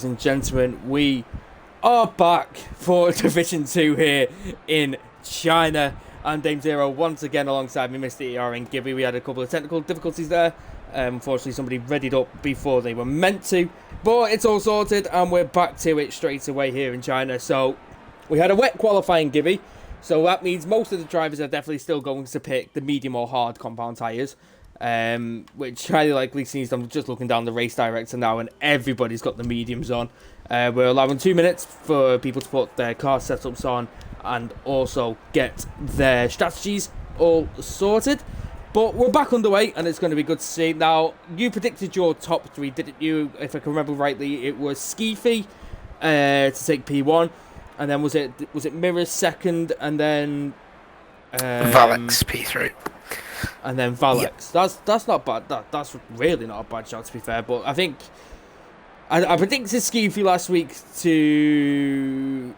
and gentlemen. We are back for Division 2 here in China. I'm Dame Zero once again alongside me, Mr. ERN Gibby. We had a couple of technical difficulties there. Unfortunately, somebody readied up before they were meant to. But it's all sorted and we're back to it straight away here in China. So we had a wet qualifying, Gibby. So that means most of the drivers are definitely still going to pick the medium or hard compound tyres. Which highly likely seems, I'm just looking down the race director now and everybody's got the mediums on. We're allowing 2 minutes for people to put their car setups on and also get their strategies all sorted. But we're back underway and it's going to be good to see. Now, you predicted your top three, didn't you? If I can remember rightly, it was Skeefy to take P1, and then was it Mirrors second, and then Valix P3. And then Valix. Yeah. That's not bad. That's really not a bad shot, to be fair. But I think I predicted Skeefy last week to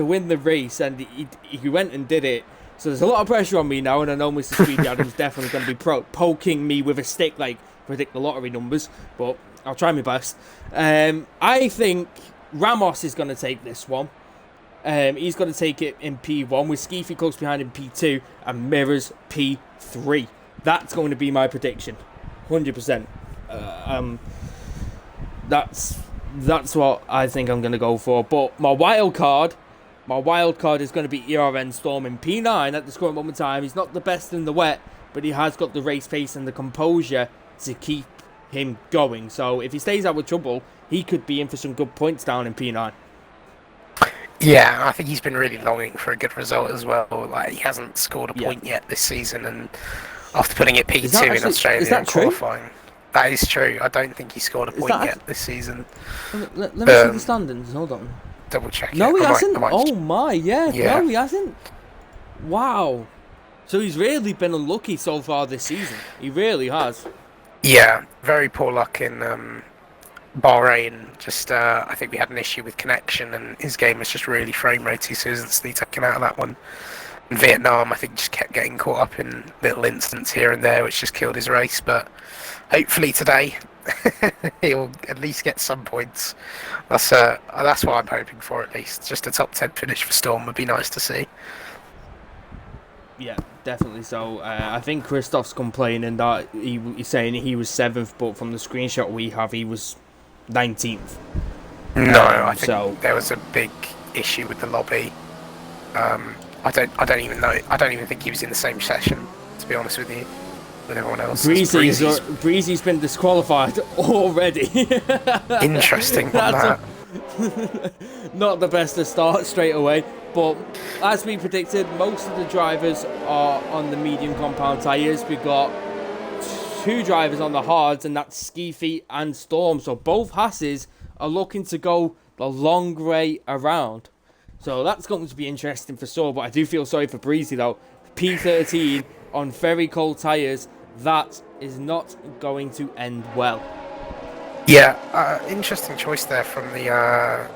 win the race, and he went and did it. So there's a lot of pressure on me now, and I know Mr. Speedy Adam's definitely going to be poking me with a stick, like predict the lottery numbers. But I'll try my best. I think Ramos is going to take this one. He's going to take it in P1 with Skeefy close behind in P2 and Mirrors P3. That's going to be my prediction, 100%. That's what I think I'm going to go for. But my wild card is going to be ERN Storm in P9 at this current moment in time. He's not the best in the wet, but he has got the race pace and the composure to keep him going. So if he stays out of trouble, he could be in for some good points down in P9. Yeah, I think he's been really longing for a good result as well. Like, he hasn't scored a point yet this season, and after putting it P2 in Australia and qualifying, that is true. I don't think he scored a point yet this season. Let me see the standings. Hold on. Double check. No, he hasn't. Oh my, yeah. No, he hasn't. Wow. So he's really been unlucky so far this season. He really has. Yeah, very poor luck in Bahrain. Just I think we had an issue with connection, and his game was just really frame ratey, so he was instantly taken out of that one. In Vietnam, I think just kept getting caught up in little incidents here and there, which just killed his race. But hopefully today he'll at least get some points. That's what I'm hoping for, at least. Just a top 10 finish for Storm would be nice to see. Yeah, definitely so. I think Christoph's complaining that he's saying he was 7th, but from the screenshot we have, he was 19th. No, I think there was a big issue with the lobby. I don't even know. I don't even think he was in the same session, to be honest with you, with everyone else. Breezy's been disqualified already. Interesting. Not the best to start straight away, but as we predicted, most of the drivers are on the medium compound tyres. We've got 2 drivers on the hards, and that's Skeefy and Storm. So both Hasses are looking to go the long way around. So that's going to be interesting for sure. But I do feel sorry for Breezy though. P13 on very cold tyres. That is not going to end well. Yeah, interesting choice there from them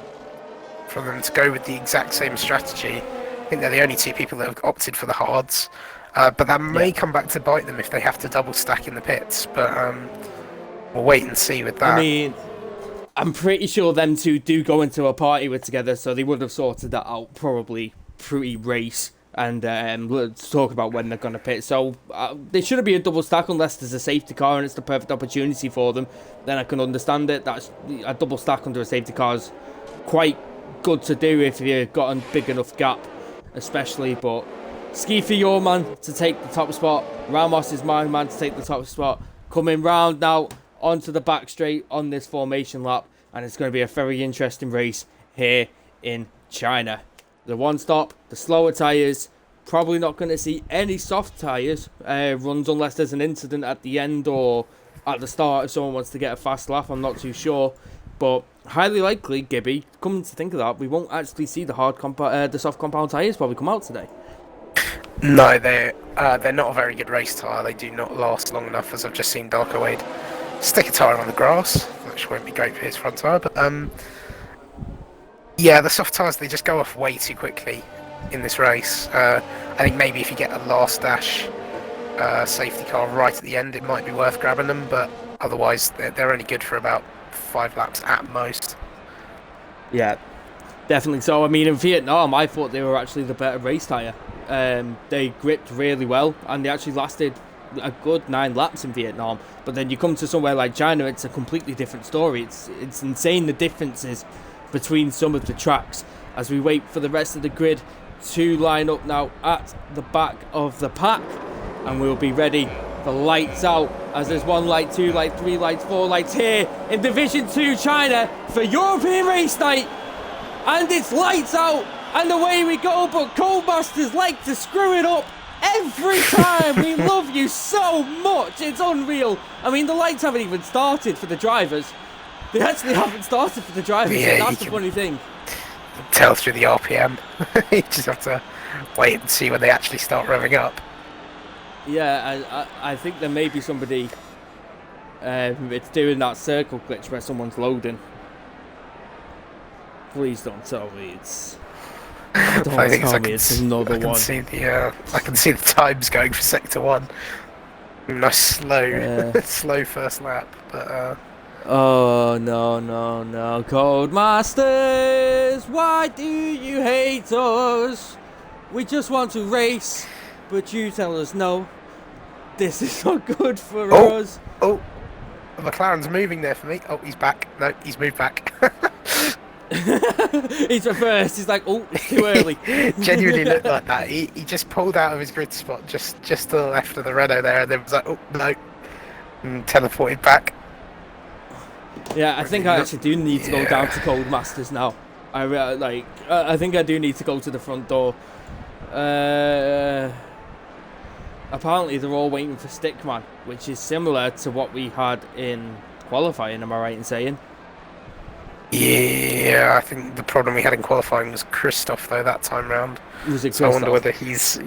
to go with the exact same strategy. I think they're the only 2 people that have opted for the hards. But that may come back to bite them if they have to double stack in the pits. But we'll wait and see with that. I mean, I'm pretty sure them 2 do go into a party with together, so they would have sorted that out probably pre-race. And let's talk about when they're going to pit. So there shouldn't be a double stack unless there's a safety car and it's the perfect opportunity for them. Then I can understand it. That's a double stack under a safety car is quite good to do if you've got a big enough gap, especially. But Skeefy, your man to take the top spot. Ramos is my man to take the top spot. Coming round now onto the back straight on this formation lap, and it's going to be a very interesting race here in China. The one stop, the slower tyres, probably not going to see any soft tyres runs unless there's an incident at the end or at the start if someone wants to get a fast lap. I'm not too sure, but highly likely, Gibby, coming to think of that, we won't actually see the soft compound tyres probably come out today. No, they're not a very good race tyre. They do not last long enough, as I've just seen Darker Wade stick a tyre on the grass, which won't be great for his front tyre. But yeah, the soft tyres, they just go off way too quickly in this race. I think maybe if you get a last dash safety car right at the end, it might be worth grabbing them. But Otherwise, they're only good for about 5 laps at most. Yeah, definitely. So I mean, in Vietnam, I thought they were actually the better race tyre. They gripped really well, and they actually lasted a good 9 laps in Vietnam. But then you come to somewhere like China, it's a completely different story. It's insane the differences between some of the tracks. As we wait for the rest of the grid to line up now at the back of the pack, and we'll be ready for lights out, as there's 1 light, 2 light, 3 lights, 4 lights here in Division 2 China for European Race Night, and it's lights out and away we go. But Codemasters like to screw it up every time. We love you so much, it's unreal. I mean, the lights haven't even started for the drivers. They actually haven't started for the drivers. Yeah, That's the funny thing. Tell through the RPM. You just have to wait and see when they actually start revving up. Yeah, I think there may be somebody it's doing that circle glitch where someone's loading. Please don't tell me it's... Don't tell me it's another one. I can see the times going for Sector 1. Nice slow, slow first lap, but... Oh, no. Codemasters, why do you hate us? We just want to race, but you tell us no. This is not good for us. Oh, McLaren's moving there for me. Oh, he's back. No, he's moved back. He's reversed. He's like, oh, it's too early. Genuinely looked like that. He just pulled out of his grid spot just to the left of the Renault there, and then was like, oh, no. And teleported back. Yeah, I think I actually do need to go down to Codemasters now. I think I do need to go to the front door. Apparently they're all waiting for Stickman, which is similar to what we had in qualifying, am I right in saying? Yeah, I think the problem we had in qualifying was Christoph, though, that time round. Was it so I wonder whether he's...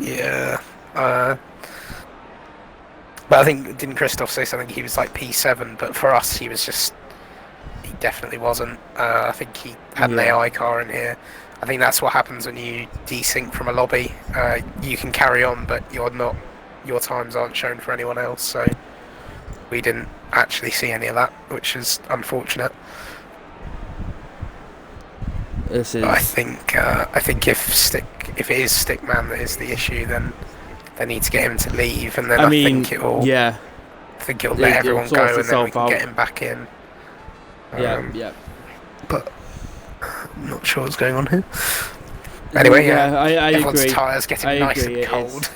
but I think, didn't Christoph say something? He was like P7, but for us he was just... He definitely wasn't. I think he had an AI car in here. I think that's what happens when you desync from a lobby. You can carry on, but your times aren't shown for anyone else, so we didn't actually see any of that, which is unfortunate. I think if it is Stickman that is the issue, then they need to get him to leave, and then I think it'll let everyone go, and then we can get him back in. But I'm not sure what's going on here. Anyway, I everyone's agree. Tyres getting nice and cold.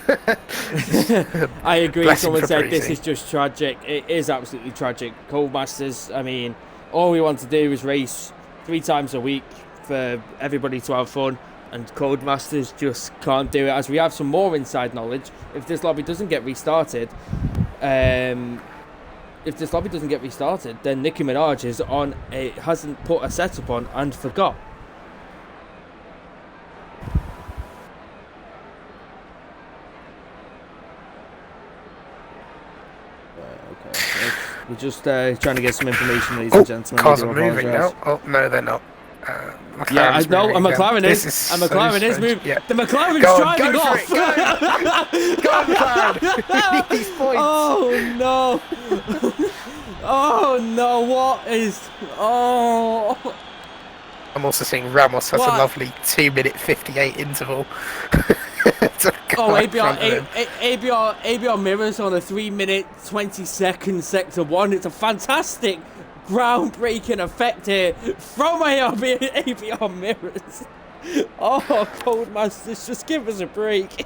I agree. Someone said this is just tragic. It is absolutely tragic. Codemasters, I mean, all we want to do is race 3 times a week for everybody to have fun, and Codemasters just can't do it. As we have some more inside knowledge, if this lobby doesn't get restarted, then Nicki Minaj is hasn't put a setup on and forgot. Okay. We're just trying to get some information, ladies and gentlemen. Cars are moving now. Oh no, they're not. Yeah, I know. A McLaren is. A McLaren is moving. Yeah. The McLaren's driving off. Go on, McLaren. We need these points. Oh no. Oh no. What is? Oh. I'm also seeing Ramos has a lovely 2-minute 58 interval. ABR mirrors on a 3-minute 20-second sector 1. It's a fantastic, groundbreaking effect here from ABR mirrors. Oh, Codemasters, just give us a break.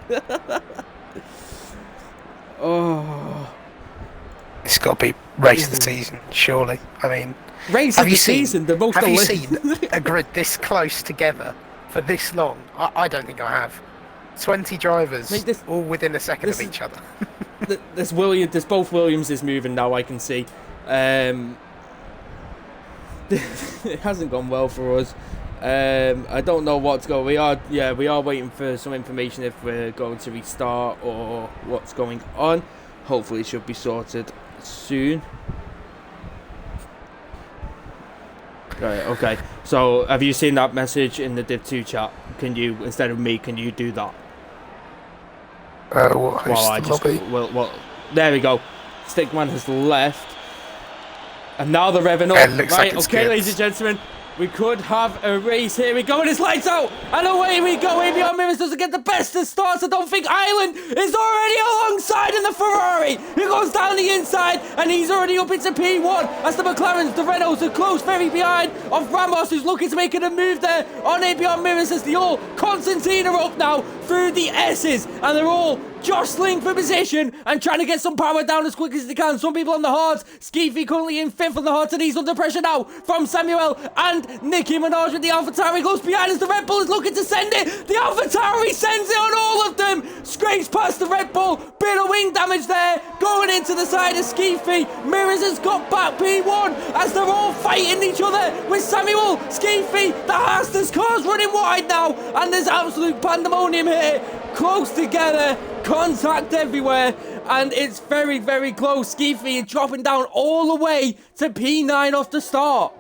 Oh, it's got to be race of the season, surely. I mean, race of the season. The most. Have you seen a grid this close together for this long? I don't think I have. 20 drivers, all within a second of each other. There's both Williamses moving now. I can see. It hasn't gone well for us. I don't know what's going. We are waiting for some information if we're going to restart or what's going on. Hopefully, it should be sorted soon. Right. Okay. So, have you seen that message in the Div 2 chat? Can you, instead of me, can you do that? Well, there we go. Stickman has left. And now they're revving It up. looks Right, like it's okay, good. ladies and gentlemen. We could have a race here. We go, and it's lights out. And away we go. ERN Mirrors doesn't get the best of starts. I don't think Island is already alongside in the Ferrari. He goes down the inside, and he's already up into P1. As the McLarens, the Renaults are close, very behind of Ramos, who's looking to make a move there on ERN Mirrors as the all Constantine are up now through the S's. And they're all jostling for position and trying to get some power down as quick as they can. Some people on the hards. Skeefy currently in 5th on the hards, and he's under pressure now from Samuel and Nicki Minaj with the AlphaTauri goes behind as the Red Bull is looking to send it. The AlphaTauri sends it on all of them. Scrapes past the Red Bull. Bit of wing damage there. Going into the side of Skeefy. Mirrors has got back P1 as they're all fighting each other with Samuel, Skeefy, the Hasters cars running wide now. And there's absolute pandemonium here. Close together. Contact everywhere. And it's very, very close. Skeefy is dropping down all the way to P9 off the start.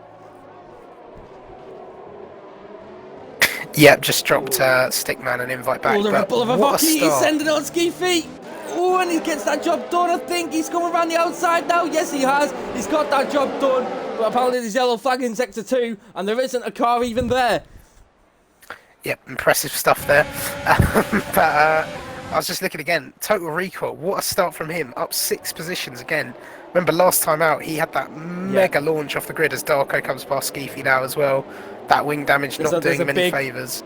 Yep, just dropped Stickman an invite back. Oh, the Red Bull of what a Avoki, he's start. sending it on Skeefy. Oh, and he gets that job done, I think. He's coming around the outside now. Yes, he has. He's got that job done. But apparently there's yellow flag in Sector 2, and there isn't a car even there. Yep, impressive stuff there. But I was just looking again. Total Recall, what a start from him. Up 6 positions again. Remember last time out, he had that mega launch off the grid as Darko comes past Skeefy now as well. That wing damage not doing him any favours.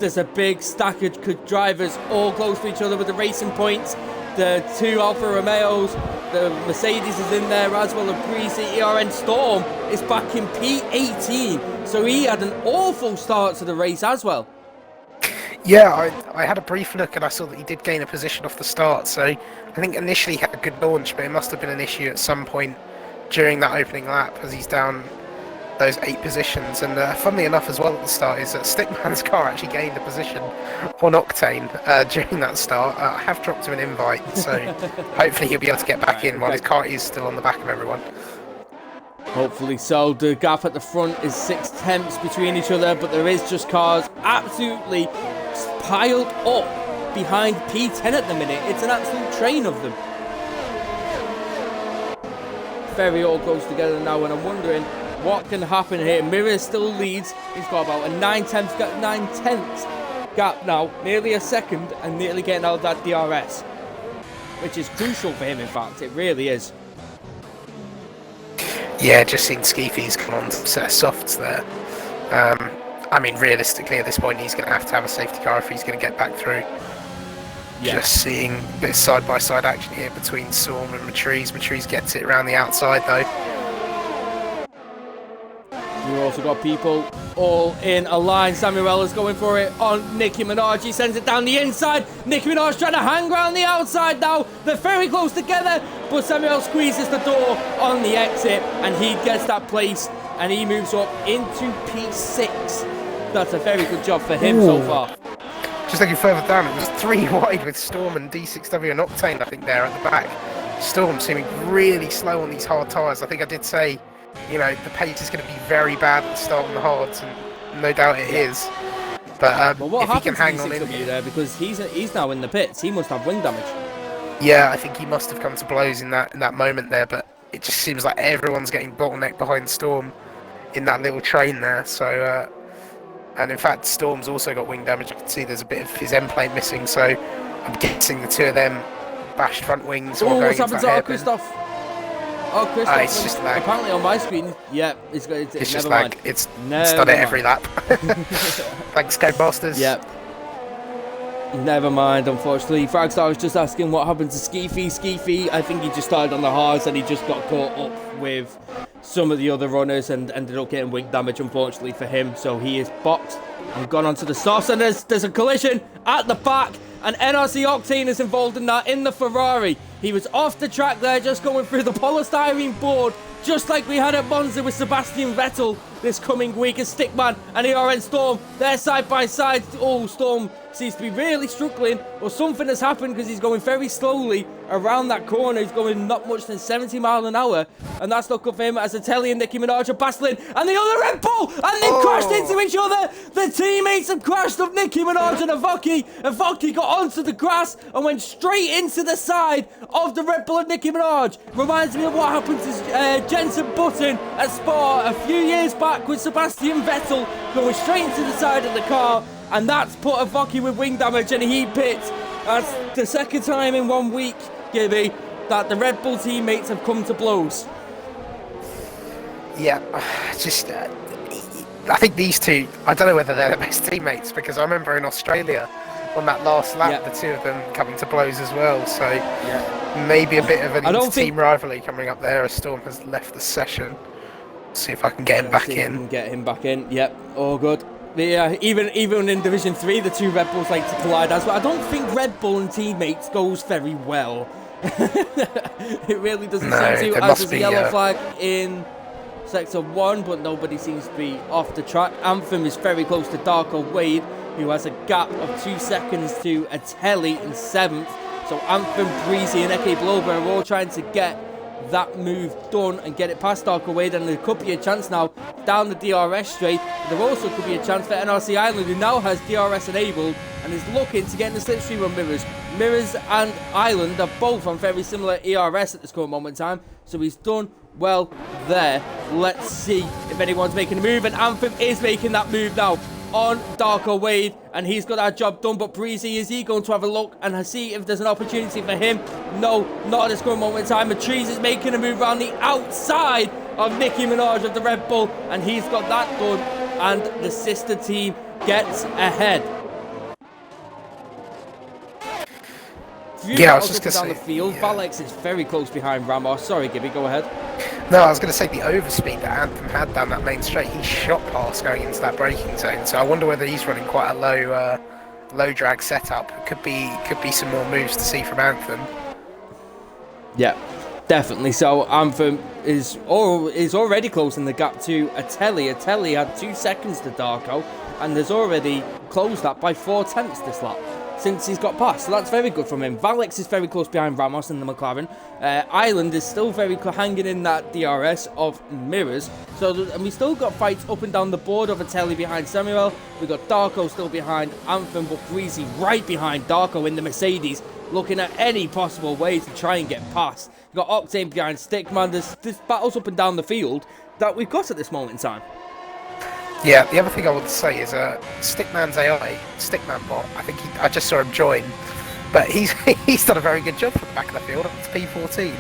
There's a big stack of drivers all close to each other with the racing points. The 2 Alfa Romeos, the Mercedes is in there as well. The Pre-C ERN Storm is back in P18. So he had an awful start to the race as well. Yeah, I had a brief look and I saw that he did gain a position off the start. So I think initially he had a good launch, but it must have been an issue at some point during that opening lap as he's down those 8 positions. And funnily enough as well at the start is that Stickman's car actually gained a position on Octane during that start. I have dropped him an invite, so hopefully he'll be able to get back in while his car is still on the back of everyone. Hopefully so. The gap at the front is 6 tenths between each other, but there is just cars absolutely piled up behind P10 at the minute. It's an absolute train of them. Very all close together now, and I'm wondering what can happen here. Mirror still leads. He's got about a 9 tenths gap now, nearly a second, and nearly getting out of that DRS, which is crucial for him. In fact, it really is. Yeah, just seeing Skeefy's come on some set of softs there. I mean, realistically, at this point, he's going to have a safety car if he's going to get back through. Yeah. Just seeing a bit of side-by-side action here between Storm and Matrice. Matrice gets it around the outside, though. You've also got people all in a line. Samuel is going for it on Nicki Minaj. He sends it down the inside. Nicki Minaj trying to hang around the outside now. They're very close together, but Samuel squeezes the door on the exit, and he gets that place, and he moves up into P6. That's a very good job for him so far. Just looking further down, it was 3 wide with Storm and D6W and Octane, I think, there at the back. Storm seeming really slow on these hard tyres. I think I did say, you know, the pace is going to be very bad at the start on the hards, and no doubt it is. But well, what if he can hang on in there, because he's now in the pits, he must have wing damage. Yeah, I think he must have come to blows in that moment there. But it just seems like everyone's getting bottlenecked behind Storm in that little train there. So, and in fact, Storm's also got wing damage. You can see there's a bit of his end plate missing. So I'm guessing the 2 of them bashed front wings. Oh, what's happened to Christoph? Oh, Christoph. It's just lag. Apparently on my screen, yeah, it's just lag. It's done it every lap. Thanks, Codemasters. Yep. Never mind, unfortunately. Fragstar was just asking what happened to Skeefy. Skeefy, I think he just started on the hards and he just got caught up with some of the other runners and ended up getting wing damage, unfortunately for him. So he is boxed and gone onto the softs, and there's a collision at the back, and NRC Octane is involved in that in the Ferrari. He was off the track there, just going through the polystyrene board, just like we had at Monza with Sebastian Vettel this coming week as Stickman and ERN Storm. They're side by side. Oh, Storm seems to be really struggling, or something has happened because he's going very slowly around that corner. He's going not much than 70 miles an hour, and that's not good for him as Atelli and Nicki Minaj are battling, and the other Red Bull, and they've crashed into each other. The teammates have crashed of Nicki Minaj and Avoki. Avoki got onto the grass and went straight into the side of the Red Bull of Nicki Minaj. Reminds me of what happened to Jensen Button at Spa a few years back with Sebastian Vettel going straight into the side of the car, and that's put Avoki with wing damage and he pits. That's the second time in 1 week, Gibby, that the Red Bull teammates have come to blows. Yeah, just I think these two, I don't know whether they're the best teammates, because I remember in Australia on that last lap, the two of them coming to blows as well. So maybe a bit of an team rivalry coming up there as Storm has left the session. See if I can get him back in. Get him back in. Yep, all good. Yeah, even in Division 3, the two Red Bulls like to collide as well. I don't think Red Bull and teammates goes very well. It really doesn't seem to. As there's a yellow flag in Sector 1, but nobody seems to be off the track. Anthem is very close to Darko Wade, who has a gap of 2 seconds to Atelli in 7th. So Anthem, Breezy and Eke Blober are all trying to get that move done and get it past Darko Wade, and there could be a chance now down the DRS straight. There also could be a chance for NRC Island, who now has DRS enabled and is looking to get in the slipstream on Mirrors. Mirrors and Island are both on very similar ERS at this current moment in time, so he's done well there. Let's see if anyone's making a move, and Anthem is making that move now on Darko Wade, and he's got that job done. But Breezy, is he going to have a look and see if there's an opportunity for him? No, not at this current moment in time. Matrice is making a move around the outside of Nicki Minaj of the Red Bull, and he's got that done, and the sister team gets ahead. Yeah, I was just going to say, the field. Valex is very close behind Ramos. Sorry, Gibby, go ahead. No, I was going to say the overspeed that Anthem had down that main straight, he shot past going into that braking zone. So I wonder whether he's running quite a low drag setup. Could be some more moves to see from Anthem. Yeah, definitely. So Anthem is already closing the gap to Atelli. Atelli had 2 seconds to Darko, and has already closed that by 4/10 this lap since he's got past, so that's very good from him. Valex is very close behind Ramos and the McLaren. Island is still very hanging in that DRS of Mirrors. And we still got fights up and down the board of Atelli behind Samuel. We got Darko still behind Anthem, but Breezy right behind Darko in the Mercedes, looking at any possible way to try and get past. We got Octane behind Stickman. There's battles up and down the field that we've got at this moment in time. Yeah, the other thing I would say is Stickman's AI, Stickman bot, I just saw him join, but he's done a very good job from the back of the field. It's P14.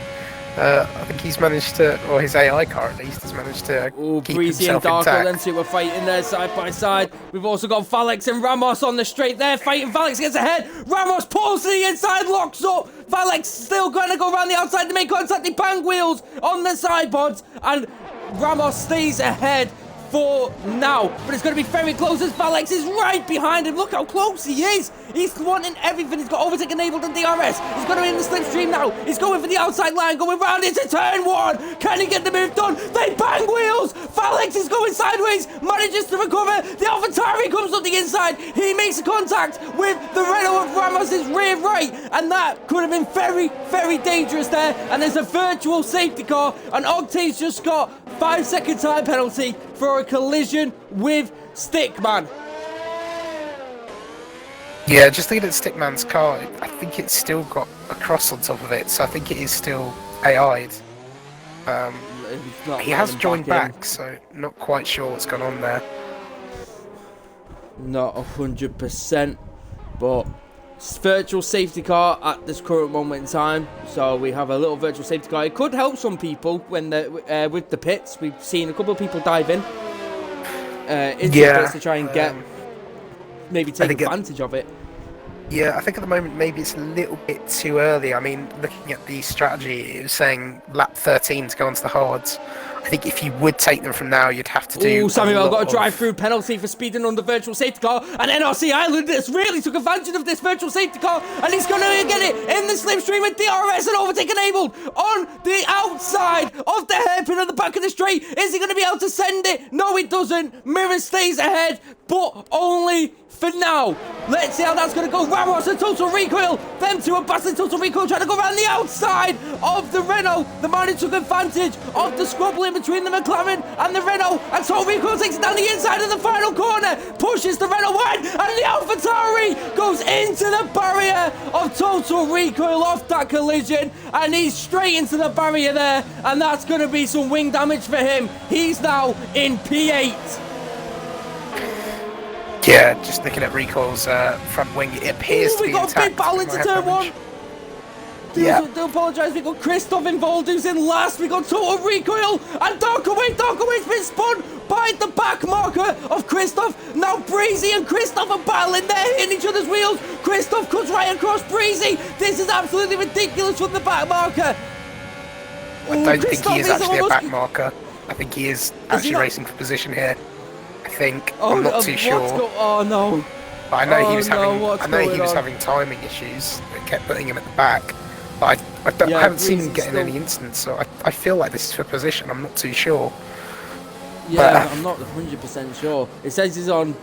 I think he's managed to, or his AI car at least, has managed to keep Breezy himself and Darko intact. then two are fighting there side by side. We've also got Valex and Ramos on the straight there fighting. Valex gets ahead. Ramos pulls to the inside, locks up. Valex still going to go around the outside to make contact. The bang wheels on the side pods, and Ramos stays ahead for now, but it's going to be very close as Valex is right behind him. Look how close he is. He's wanting everything. He's got overtake enabled and DRS. He's going to be in the slipstream now. He's going for the outside line, going round into turn 1. Can he get the move done? They bang wheels. Valex is going sideways, manages to recover. The AlphaTauri comes up the inside. He makes a contact with the Renault of Ramos's rear right, and that could have been very, very dangerous there. And there's a virtual safety car, and Octane's just got 5-second time penalty for a collision with Stickman. Yeah, just looking at Stickman's car, I think it's still got a cross on top of it, so I think it is still AI'd. He has joined back, so not quite sure what's gone on there. Not 100%, but it's virtual safety car at this current moment in time. So we have a little virtual safety car. It could help some people when with the pits. We've seen a couple of people dive in into the pits to try and get maybe take advantage of it. Yeah, I think at the moment maybe it's a little bit too early. I mean, looking at the strategy, it was saying lap 13 to go onto the hards. I think if you would take them from now, you'd have to do. Samuel got a drive-through penalty for speeding on the virtual safety car, and NRC Island has really took advantage of this virtual safety car, and he's going to get it in the slipstream with DRS and overtake enabled on the outside of the hairpin at the back of the straight. Is he going to be able to send it? No, he doesn't. Mirror stays ahead, but only for now. Let's see how that's going to go. Ramos and Total Recoil. Them two are battling. Total Recoil trying to go around the outside of the Renault. The Martin took advantage of the squabble in between the McLaren and the Renault. And Total Recoil takes it down the inside of the final corner. Pushes the Renault wide. And the AlphaTauri goes into the barrier of Total Recoil off that collision. And he's straight into the barrier there. And that's going to be some wing damage for him. He's now in P8. Yeah, just looking at Recoil's front wing, it appears to be intact. We got a big battle into turn one. Do apologise, we got Christoph involved who's in last. We got Total Recoil and Darkaway's been spun by the back marker of Christoph. Now Breezy and Christoph are battling, they're hitting each other's wheels. Christoph cuts right across Breezy. This is absolutely ridiculous from the back marker. I don't think he is actually a back marker. I think he is actually racing for position here. I'm not too sure. Oh no! But I know he was having timing issues that kept putting him at the back. But I haven't seen him getting any incidents, so I feel like this is for position. I'm not too sure. Yeah, I'm not 100% sure. It says he's on.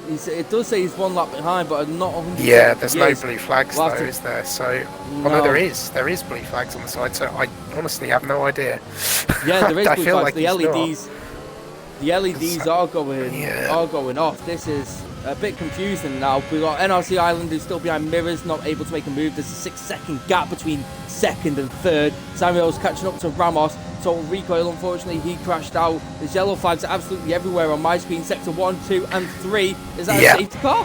It does say he's one lap behind, but I'm not 100%. Yeah, there's no blue flags though, is there? So, no, there is. There is blue flags on the side. So I honestly have no idea. Yeah, there is blue flags. Like the LEDs. The LEDs are going off. This is a bit confusing now. We've got NRC Island who's still behind Mirrors, not able to make a move. There's a 6-second gap between second and third. Samuel's catching up to Ramos. Total Recoil, unfortunately, he crashed out. There's yellow flags absolutely everywhere on my screen. Sector 1, 2, and 3. Is that a safety car?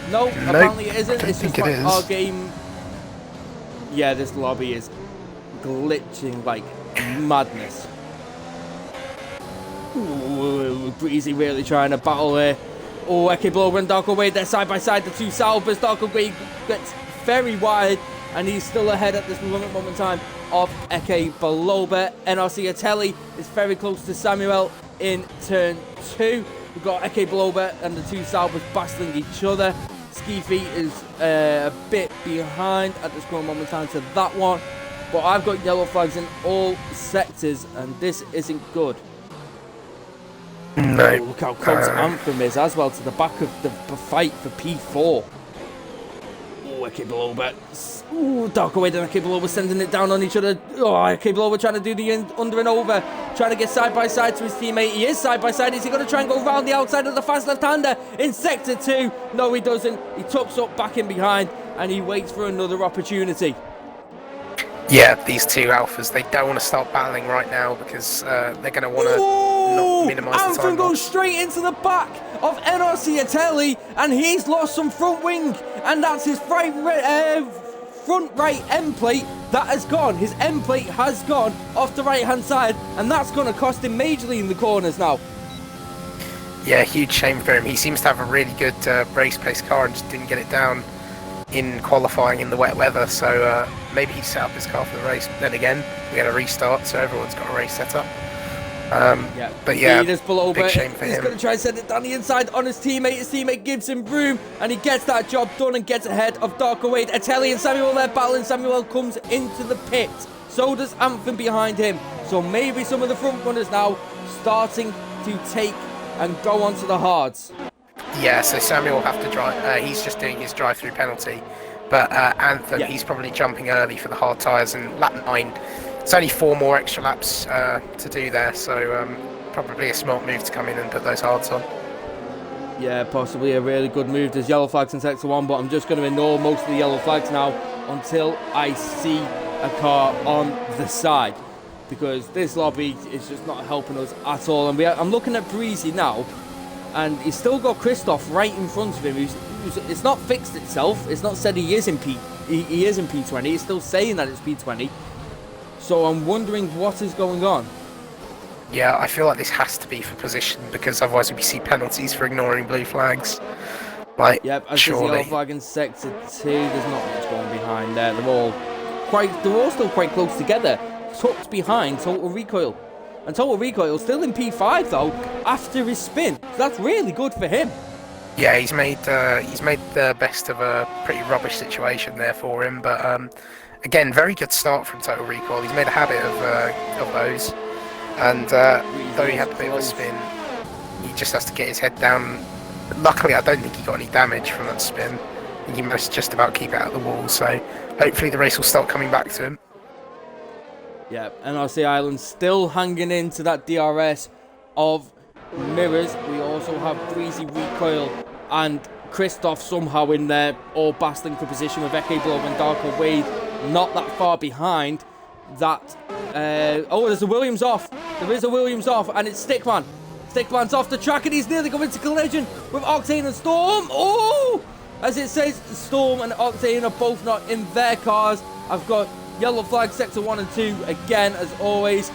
No, apparently it isn't. It's just like our game. Yeah, this lobby is glitching like madness. Ooh, Breezy really trying to battle there. Oh, Eke Blower and Darkaway, they're side by side, the two Salvers. Darkaway gets very wide, and he's still ahead at this moment in time of Eke Blower. NRC Atelli is very close to Samuel in turn 2. We've got Eke Blower and the two Salvers battling each other. Ski Feet is a bit behind at this moment in time to that one. But I've got yellow flags in all sectors, and this isn't good. No. Oh, look how close Anthem is as well to the back of the fight for P4. Oh, Eke Blower. Ooh, Darkaway and Eke Blower sending it down on each other. Oh, Eke Blower trying to do the under and over. Trying to get side by side to his teammate. He is side by side. Is he going to try and go round the outside of the fast left-hander in sector 2? No, he doesn't. He tucks up back in behind and he waits for another opportunity. Yeah, these two alphas, they don't want to start battling right now because they're going to want to not minimise the time. Anthem goes straight into the back of NRC Atelli, and he's lost some front wing, and that's his front right end plate that has gone. His end plate has gone off the right-hand side, and that's going to cost him majorly in the corners now. Yeah, huge shame for him. He seems to have a really good race pace car and just didn't get it down in qualifying in the wet weather, so maybe he set up his car for the race. Then again, we had a restart, so everyone's got a race set up. But yeah, big shame for him. He's going to try and send it down the inside on his teammate. His teammate gives him room, and he gets that job done and gets ahead of Darkaway. Atelli and Samuel, they're battling. Samuel comes into the pit. So does Anthem behind him. So maybe some of the front runners now starting to take and go onto the hards. Yeah, so Samuel will have to drive. He's just doing his drive-through penalty. But Anthem, he's probably jumping early for the hard tyres. And lap 9, it's only 4 more extra laps to do there. So probably a smart move to come in and put those hards on. Yeah, possibly a really good move. There's yellow flags in sector 1, but I'm just going to ignore most of the yellow flags now until I see a car on the side. Because this lobby is just not helping us at all. And I'm looking at Breezy now. And he's still got Christoph right in front of him. It's not fixed itself. It's not said he is in P20. He's still saying that it's P20. So I'm wondering what is going on. Yeah, I feel like this has to be for position because otherwise we see penalties for ignoring blue flags. Like, yep, as surely. The yellow flag in sector 2. There's not much going behind there. They're all still quite close together, tucked behind Total Recoil. And Total Recoil still in P5 though after his spin. So that's really good for him. Yeah, he's made the best of a pretty rubbish situation there for him. But again, very good start from Total Recoil. He's made a habit of those. And though he had a bit of a spin, he just has to get his head down Luckily, I don't think he got any damage from that spin. I think he managed to just about keep it out of the wall, so hopefully the race will start coming back to him. Yeah, NRC Ireland still hanging into that DRS of Mirrors. We also have Breezy Recoil and Christoph somehow in there, all battling for position with Eke Blow and Darko Wade not that far behind. That there's a Williams off. There is a Williams off, and it's Stickman. Stickman's off the track, and he's nearly going into collision with Octane and Storm. Oh! As it says, Storm and Octane are both not in their cars. I've got yellow flag sector 1 and 2 again, as always.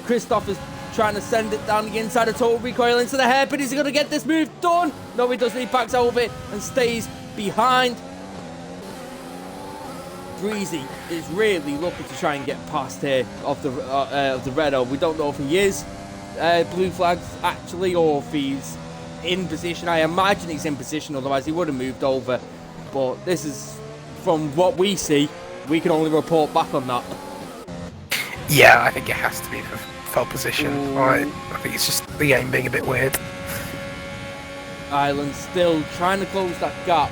Christoph is trying to send it down the inside of Total Recoil into the hairpin. Is he going to get this move done? No, he doesn't. He backs out of it and stays behind. Breezy is really looking to try and get past here of the Redo. We don't know if he is blue flags actually, or if he's in position. I imagine he's in position, otherwise he would have moved over. But this is, from what we see, we can only report back on that. Yeah, I think it has to be for full position. I think it's just the game being a bit weird. Ireland still trying to close that gap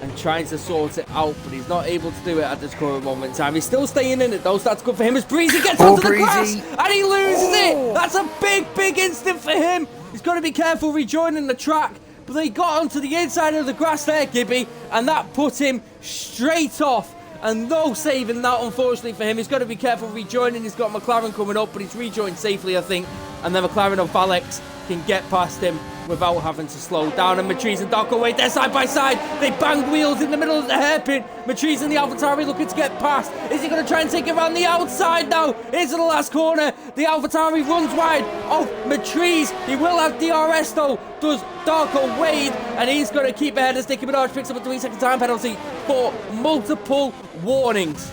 and trying to sort it out, but he's not able to do it at this current moment in time. He's still staying in it though, so that's good for him as Breezy gets onto the grass and he loses it. That's a big instant for him. He's got to be careful rejoining the track, but he got onto the inside of the grass there, Gibby, and that put him straight off. And no saving that, unfortunately, for him. He's got to be careful rejoining. He's got McLaren coming up, but he's rejoined safely, I think. And then McLaren of Alex can get past him without having to slow down. And Matriz and Doc away, they're side by side. They bang wheels in the middle of the hairpin. Matriz and the AlphaTauri looking to get past. Is he going to try and take it around the outside now? Into the last corner. The AlphaTauri runs wide of Matriz. He will have DRS though. Does Darko Wade, and he's going to keep ahead as Nicki Minaj picks up a 3-second time penalty for multiple warnings.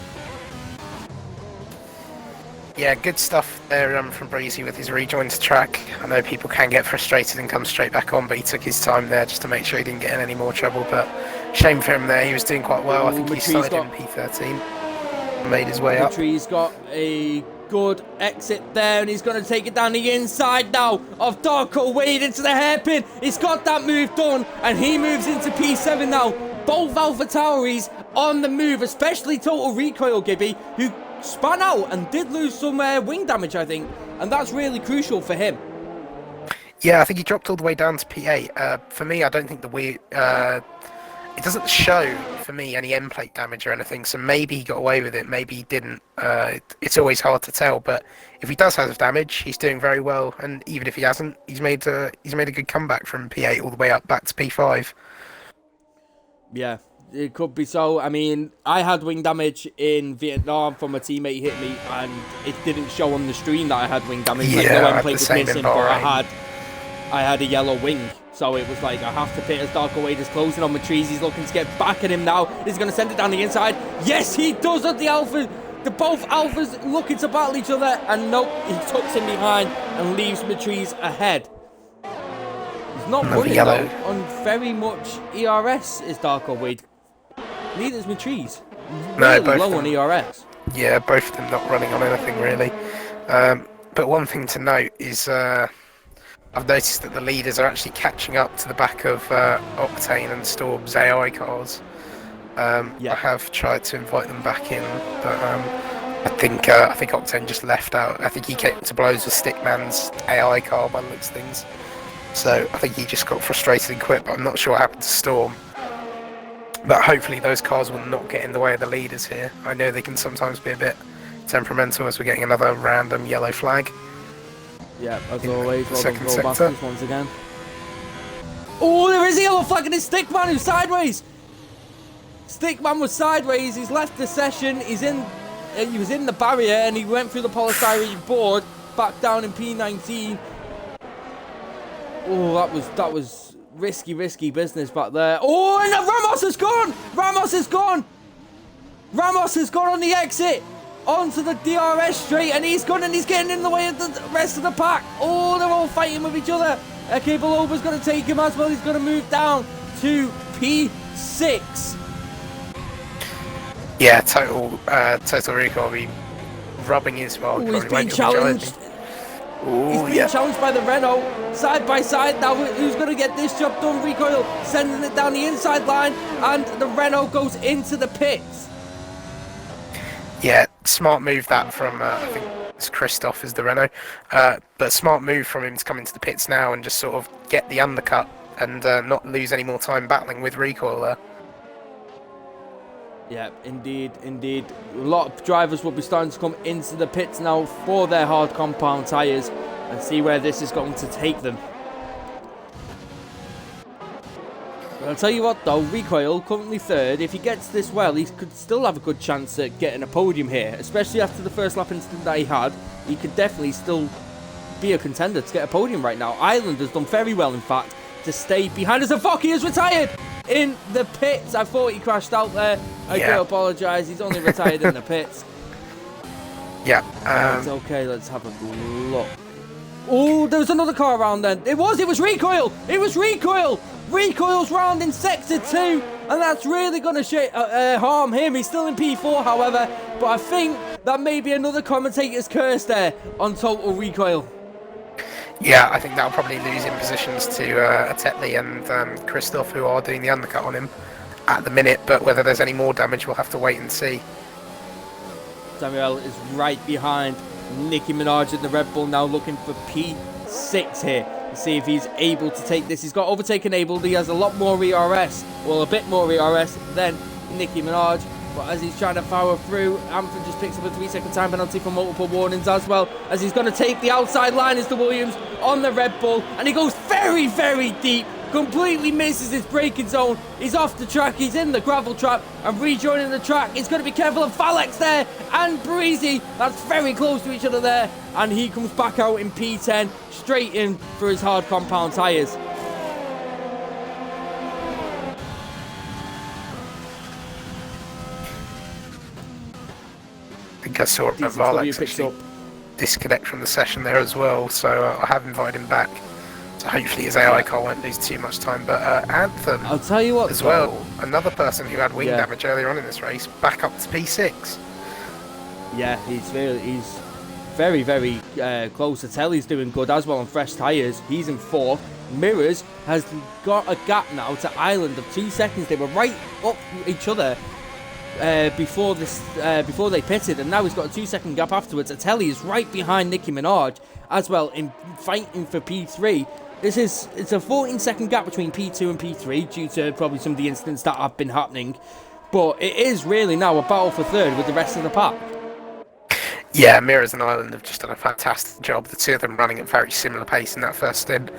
Yeah, good stuff there from Breezy with his rejoin to track. I know people can get frustrated and come straight back on, but he took his time there just to make sure he didn't get in any more trouble. But shame for him there. He was doing quite well. I think he started in P13 and made his way up. He's got a good exit there, and he's going to take it down the inside now of Darko Wade into the hairpin. He's got that move done, and he moves into P7 now. Both AlphaTauris on the move, especially Total Recoil, Gibby, who spun out and did lose some wing damage, I think, and that's really crucial for him. Yeah, I think he dropped all the way down to P8. For me, I don't think it doesn't show for me any end plate damage or anything, so maybe he got away with it, maybe he didn't. It's always hard to tell, but if he does have damage, he's doing very well, and even if he hasn't, he's made a good comeback from P8 all the way up back to P5. Yeah, it could be so. I mean, I had wing damage in Vietnam from a teammate hit me, and it didn't show on the stream that I had wing damage. Yeah, like, no end plate was missing, but I had a yellow wing. So it was like, I have to pit as Darko Wade is closing on Matriz. He's looking to get back at him now. He's going to send it down the inside. Yes, he does at the Alpha. Both Alphas looking to battle each other. And nope, he tucks him behind and leaves Matriz ahead. He's not running though on very much ERS, is Darko Wade. Neither is Matriz. No, really low on ERS. Yeah, both of them not running on anything really. But one thing to note is I've noticed that the leaders are actually catching up to the back of Octane and Storm's AI cars. I have tried to invite them back in, but I think Octane just left out. I think he came to blows with Stickman's AI car by the looks of things. So I think he just got frustrated and quit, but I'm not sure what happened to Storm. But hopefully those cars will not get in the way of the leaders here. I know they can sometimes be a bit temperamental as we're getting another random yellow flag. Yeah, as always, Rollbusters once again. Oh, there is a yellow flag and it's Stickman who's sideways. Stickman was sideways, he's left the session, he was in the barrier and he went through the polystyrene board, back down in P19. Oh, that was risky business back there. Oh, and Ramos is gone! Ramos has gone on the exit! Onto the DRS straight, and he's gone and he's getting in the way of the rest of the pack. Oh, they're all fighting with each other. Kevilova's going to take him as well. He's going to move down to P6. Yeah, total Rico will be rubbing his well. Oh, he's being challenged. He's Ooh, being yeah. challenged by the Renault. Side by side now, who's going to get this job done? Recoil sending it down the inside line, and the Renault goes into the pits. Yeah, smart move that from, I think it's Christoph is the Renault. But smart move from him to come into the pits now and just sort of get the undercut and not lose any more time battling with Recoil there. Yeah, indeed. A lot of drivers will be starting to come into the pits now for their hard compound tyres and see where this is going to take them. But I'll tell you what though, Recoil, currently third. If he gets this well, he could still have a good chance at getting a podium here, especially after the first lap incident that he had. He could definitely still be a contender to get a podium right now. Ireland has done very well, in fact, to stay behind as Focky is retired in the pits. I thought he crashed out there. I do apologise. He's only retired in the pits. Yeah. It's okay. Let's have a look. Oh, there was another car around then. It was Recoil. It was Recoil. Recoil's round in sector 2, and that's really going to harm him. He's still in P4, however, but I think that may be another commentator's curse there on Total Recoil. Yeah, I think that'll probably lose him positions to Tetley and Christoph, who are doing the undercut on him at the minute, but whether there's any more damage, we'll have to wait and see. Samuel is right behind Nicki Minaj in the Red Bull, now looking for P6 here. See if he's able to take this. He's got overtake enabled. He has a lot more ERS, well, a bit more ERS than Nicki Minaj. But as he's trying to power through, Amford just picks up a 3-second time penalty for multiple warnings as well, as he's going to take the outside line as the Williams on the Red Bull, and he goes very, very deep, completely misses his braking zone. He's off the track, he's in the gravel trap, and rejoining the track. He's got to be careful of Falex there, and Breezy, that's very close to each other there, and he comes back out in P10, straight in for his hard compound tyres. I think I saw Varlex actually disconnect from the session there as well, so I have invited him back. So hopefully his AI car won't lose too much time. But Anthem, I'll tell you what, as well, another person who had wing damage earlier on in this race, back up to P6. Yeah, he's very, very close. Telly's doing good as well on fresh tyres. He's in 4th. Mirrors has got a gap now to Ireland of 2 seconds. They were right up each other before they pitted, and now he's got a 2-second gap afterwards. Telly is right behind Nicki Minaj as well in fighting for P3. It's a 14-second gap between P2 and P3 due to probably some of the incidents that have been happening, but it is really now a battle for third with the rest of the pack. Yeah, Mirrors and Ireland have just done a fantastic job. The two of them running at very similar pace in that first stint.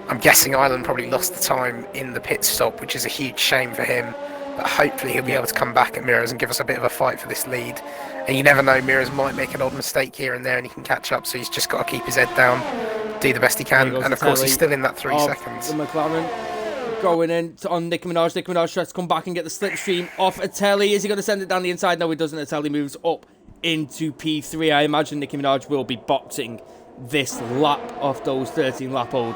I'm guessing Ireland probably lost the time in the pit stop, which is a huge shame for him. But hopefully he'll be able to come back at Mirrors and give us a bit of a fight for this lead. And you never know, Mirrors might make an odd mistake here and there and he can catch up, so he's just got to keep his head down, do the best he can. And of course he's still in that 3 seconds. The McLaren going in on Nicki Minaj. Nicki Minaj tries to come back and get the slipstream off Atelli. Is he going to send it down the inside? No, he doesn't. Atelli moves up into P3. I imagine Nicki Minaj will be boxing this lap off those 13 lap old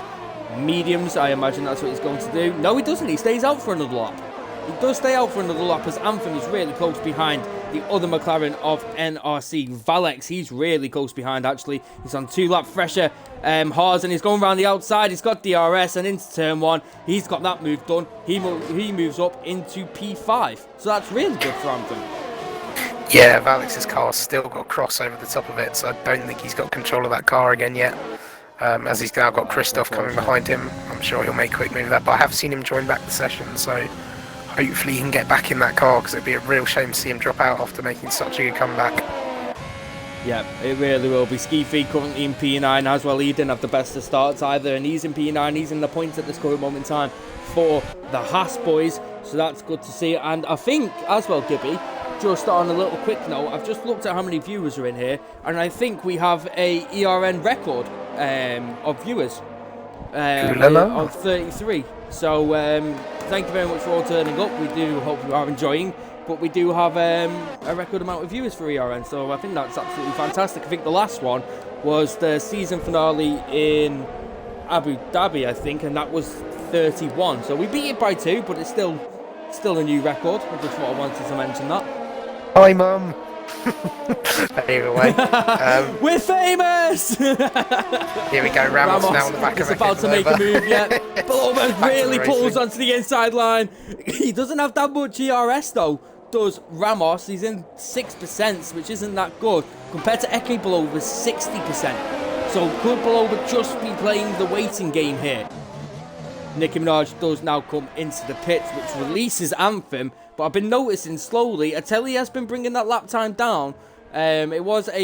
mediums. I imagine that's what he's going to do. No, he doesn't. He stays out for another lap. He does stay out for another lap as Anthem is really close behind the other McLaren of NRC. Valex, he's really close behind actually. He's on 2 lap fresher. Harzen is going around the outside. He's got DRS and into turn 1. He's got that move done. He moves up into P5. So that's really good for Anthem. Yeah, Valex's car's still got cross over the top of it, so I don't think he's got control of that car again yet. As he's now got Christoph coming behind him, I'm sure he'll make a quick move of that, but I have seen him join back the session, so hopefully he can get back in that car, because it'd be a real shame to see him drop out after making such a good comeback. Yeah, it really will be. Skeefy currently in P9 as well. He didn't have the best of starts either, and he's in P9. He's in the points at this current moment in time for the Haas boys, so that's good to see. And I think as well, Gibby, just on a little quick note, I've just looked at how many viewers are in here, and I think we have a ERN record of viewers of 33. So thank you very much for all turning up. We do hope you are enjoying, but we do have a record amount of viewers for ERN, so I think that's absolutely fantastic. I think the last one was the season finale in Abu Dhabi, I think, and that was 31. So we beat it by 2, but it's still a new record. I just thought I wanted to mention that. Hi, Mum. Either way. We're famous! Here we go, Ramos now on the back of is about to make a move, yeah. Balova Back to really the pulls racing. onto the inside line. He doesn't have that much ERS though, does Ramos. He's in 6%, which isn't that good, compared to Eke Balova's 60%. So could Balova just be playing the waiting game here? Nicki Minaj does now come into the pits, which releases Anthem, but I've been noticing slowly, Ateli has been bringing that lap time down. It was I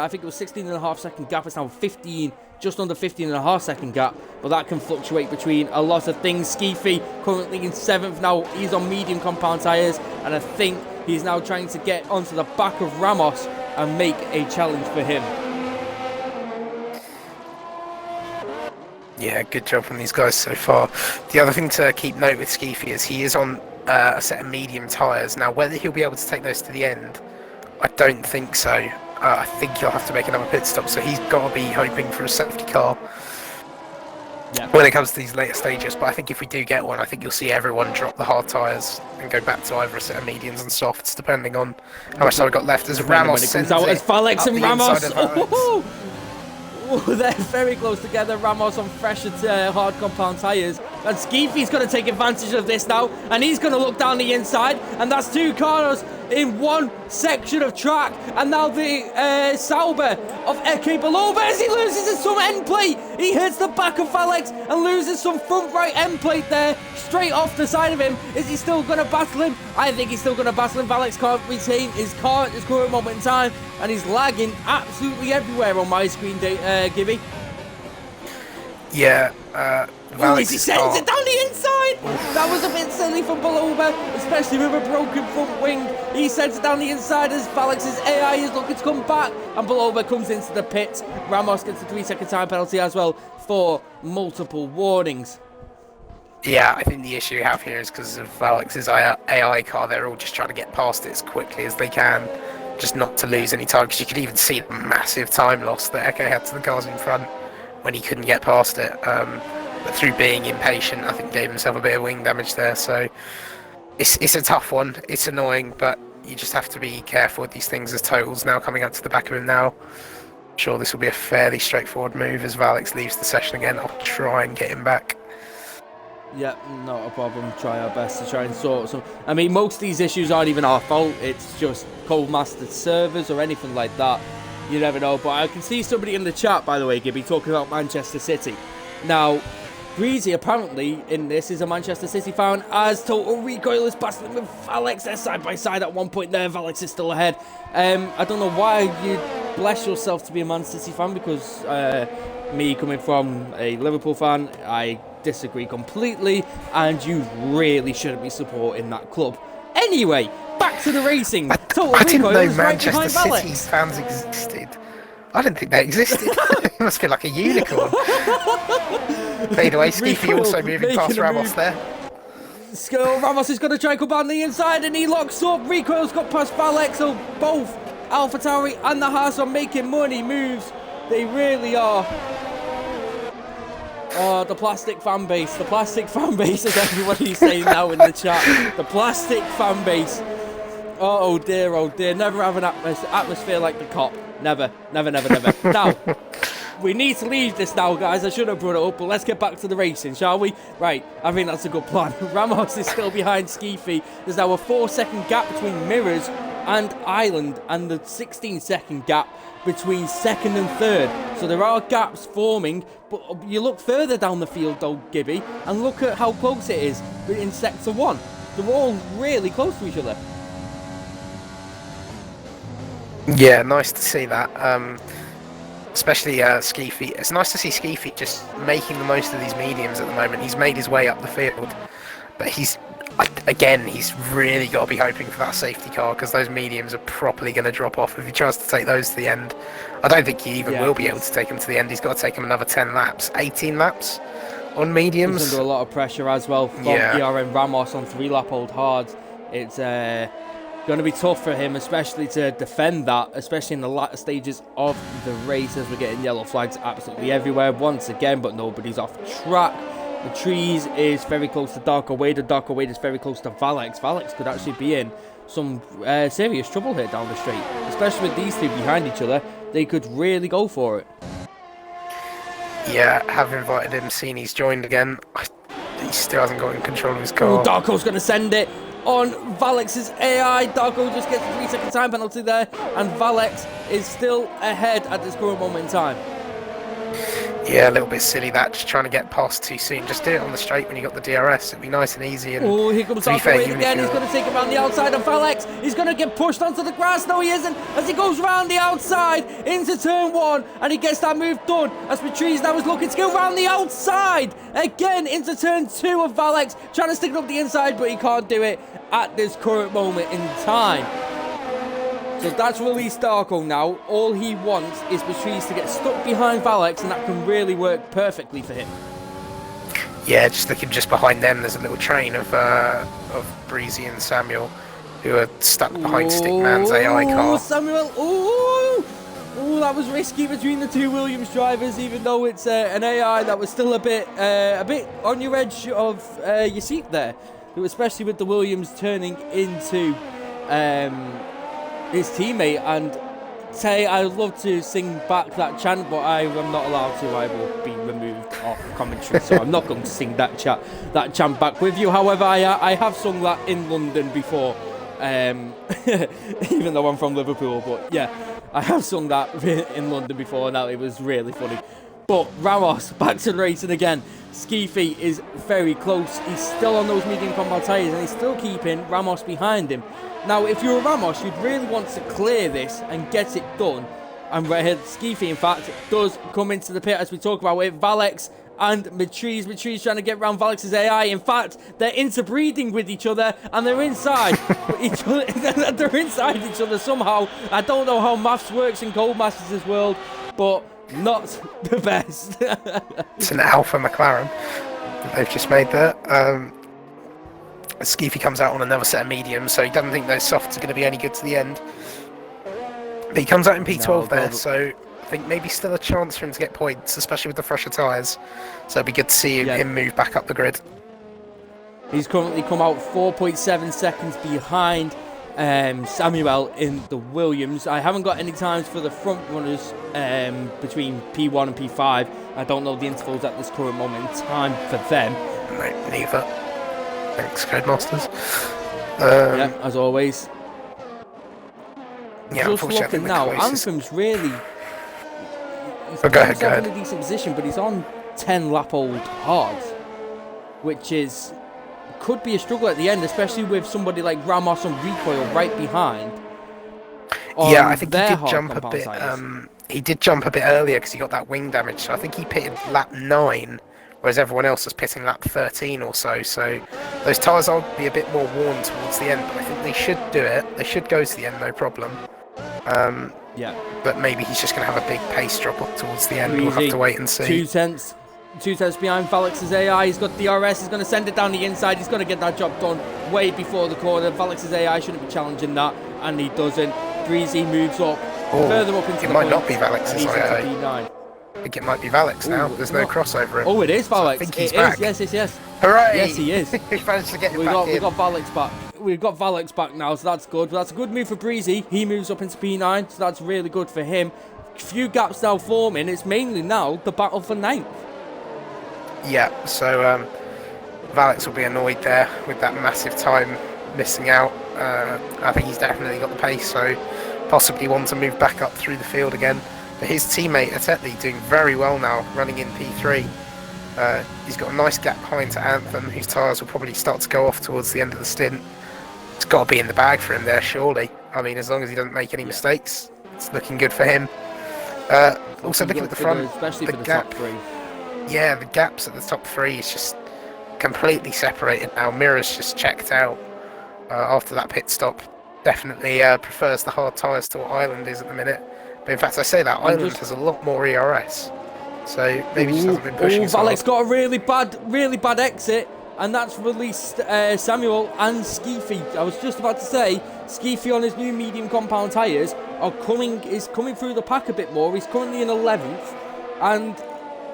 think it was 16.5 second gap, it's now 15, just under 15.5 second gap, but that can fluctuate between a lot of things. Skeefy currently in 7th now, he's on medium compound tyres, and I think he's now trying to get onto the back of Ramos and make a challenge for him. Yeah, good job from these guys so far. The other thing to keep note with Skeefy is he is on a set of medium tyres. Now, whether he'll be able to take those to the end, I don't think so. I think he'll have to make another pit stop, so he's got to be hoping for a safety car when it comes to these later stages. But I think if we do get one, I think you'll see everyone drop the hard tyres and go back to either a set of mediums and softs, depending on how much time we've got left. As Ramos sends out as Falex and Ramos. Oh, they're very close together. Ramos on fresher hard compound tyres. And Skeefy's going to take advantage of this now. And he's going to look down the inside. And that's 2 cars in one section of track. And now the Sauber of Eke Balova as he loses some end plate. He hits the back of Falex and loses some front right end plate there. Straight off the side of him. Is he still going to battle him? I think he's still going to battle him. Falex can't retain his car at this current moment in time. And he's lagging absolutely everywhere on my screen, Gibby. Yeah, he sends it down the inside! That was a bit silly from Balova, especially with a broken front wing. He sends it down the inside as Falex's AI is looking to come back, and Balova comes into the pits. Ramos gets a 3-second time penalty as well for multiple warnings. Yeah, I think the issue we have here is because of Alex's AI car. They're all just trying to get past it as quickly as they can, just not to lose any time, because you could even see the massive time loss that Eke had to the cars in front when he couldn't get past it. But through being impatient, I think gave himself a bit of wing damage there. So it's a tough one. It's annoying, but you just have to be careful with these things as Total's now coming up to the back of him now. I'm sure this will be a fairly straightforward move as Alex leaves the session again. I'll try and get him back. Yeah, not a problem. Try our best to try and sort some. I mean, most of these issues aren't even our fault. It's just cold-mastered servers or anything like that. You never know. But I can see somebody in the chat, by the way, Gibby, talking about Manchester City. Now, Breezy apparently in this is a Manchester City fan, as Total Recoil is battling with Alex. They're side by side at one point there. Alex is still ahead. I don't know why you bless yourself to be a Man City fan, because me coming from a Liverpool fan, I disagree completely, and you really shouldn't be supporting that club. Anyway, back to the racing. I didn't know Manchester City fans existed. I didn't think they existed. It must be like a unicorn. Fade away, Skeefy also moving past Ramos there. Ramos is going to try and come down the inside, and he locks up. Recoil's got past Falex, so both AlphaTauri and the Haas are making money moves. They really are. Oh, the plastic fan base. The plastic fan base, as everybody's saying now in the chat. The plastic fan base. Oh dear, oh dear. Never have an atmosphere like the COP. Never, never, never, never. Now, we need to leave this now, guys. I should have brought it up, but let's get back to the racing, shall we? Right, I think that's a good plan. Ramos is still behind Skeefy. There's now a 4-second gap between Mirrors and Island, and the 16-second gap between 2nd and 3rd. So there are gaps forming, but you look further down the field, though, Gibby, and look at how close it is in Sector 1. They're all really close to each other. Yeah, nice to see that. Especially Skeefy. It's nice to see Skeefy just making the most of these mediums at the moment. He's made his way up the field, but he's really got to be hoping for that safety car, because those mediums are properly going to drop off if he tries to take those to the end. I don't think he even will be able to take them to the end. He's got to take them another 10 laps, 18 laps on mediums. He's under a lot of pressure as well from ERN Ramos on 3-lap-old hards. It's going to be tough for him, especially to defend that, especially in the latter stages of the race, as we're getting yellow flags absolutely everywhere once again, but nobody's off track. The trees is very close to Darko Wade. Darko Wade is very close to Valex. Valex could actually be in some serious trouble here down the straight. Especially with these two behind each other, they could really go for it. Yeah, have invited him, seen he's joined again. He still hasn't got in control of his car. Oh, Darko's going to send it on Valex's AI. Darko just gets a 3-second time penalty there, and Valex is still ahead at this current moment in time. Yeah, a little bit silly that, just trying to get past too soon. Just do it on the straight when you got the DRS. It'd be nice and easy. And oh, here comes Darko in again. He's going to take it around the outside of Valex. He's going to get pushed onto the grass. No, he isn't. As he goes round the outside into turn 1, and he gets that move done. As Patrice now is looking to go round the outside again into turn 2 of Valex, trying to stick it up the inside, but he can't do it at this current moment in time. So that's released Darko now. All he wants is Patrice to get stuck behind Valex, and that can really work perfectly for him. Yeah, just looking just behind them, there's a little train of Breezy and Samuel who are stuck behind Stickman's AI car. Samuel, oh, that was risky between the two Williams drivers, even though it's an AI that was still a bit on your edge of your seat there, especially with the Williams turning into his teammate. And say I'd love to sing back that chant, but I am not allowed to. I will be removed off commentary, so I'm not going to sing that chant back with you. However, I have sung that in London before, even though I'm from Liverpool. But yeah, I have sung that in London before, and it was really funny. But Ramos back to racing again. Skeefy is very close. He's still on those medium compound tyres, and he's still keeping Ramos behind him. Now, if you're Ramos, you'd really want to clear this and get it done. And Skeefy, in fact, does come into the pit as we talk about it. Valex and Matriz. Matriz trying to get around Valex's AI. In fact, they're interbreeding with each other, and they're inside each other. They're inside each other somehow. I don't know how maths works in Codemasters' world, but not the best. It's an Alpha McLaren they've just made there. Skeefy comes out on another set of mediums, so he doesn't think those softs are going to be any good to the end. But he comes out in P12 there, so I think maybe still a chance for him to get points, especially with the fresher tyres. So it'd be good to see him move back up the grid. He's currently come out 4.7 seconds behind Samuel in the Williams. I haven't got any times for the front runners between P1 and P5. I don't know the intervals at this current moment in time for them. No, neither. Thanks, Codemasters. Yeah, as always. Yeah, just looking now, Anthem's really... He's go ahead. in a decent position, but he's on 10 lap old hards, which could be a struggle at the end, especially with somebody like Ramos and Recoil right behind. Yeah, I think he did jump a bit. He did jump a bit earlier because he got that wing damage. So I think he pitted lap 9, whereas everyone else was pitting lap 13 or so. So those tyres will be a bit more worn towards the end, but I think they should do it. They should go to the end, no problem. Yeah. But maybe he's just going to have a big pace drop up towards the end. We'll have to wait and see. 2 tenths behind Valex's AI. He's got DRS. He's going to send it down the inside. He's going to get that job done way before the corner. Valex's AI shouldn't be challenging that, and he doesn't. Breezy moves up further up into the might not be Valex's AI. P9. I think it might be Valex now. There's no crossover. Oh, it is Valex. So I think he's back. Yes. Hooray! Yes, he is. He managed to get him we back got Valex back. We've got Valex back now, so that's good. But that's a good move for Breezy. He moves up into P9, so that's really good for him. A few gaps now forming. It's mainly now the battle for 9th. Yeah, so Valex will be annoyed there with that massive time missing out. I think he's definitely got the pace, so possibly want to move back up through the field again. But his teammate Atetli doing very well now, running in P3. He's got a nice gap behind to Anthem, whose tyres will probably start to go off towards the end of the stint. It's got to be in the bag for him there, surely. I mean, as long as he doesn't make any mistakes, it's looking good for him. Also looking at the front, especially the for the gap. top 3. Yeah, the gaps at the top 3 is just completely separated now. Mirror's just checked out after that pit stop. Definitely prefers the hard tyres to what Island is at the minute. But in fact, I say that Island has a lot more ERS, so maybe just hasn't been pushing as hard. Alex got a really bad exit, and that's released Samuel and Skeefy. I was just about to say, Skeefy on his new medium compound tyres is coming through the pack a bit more. He's currently in 11th, and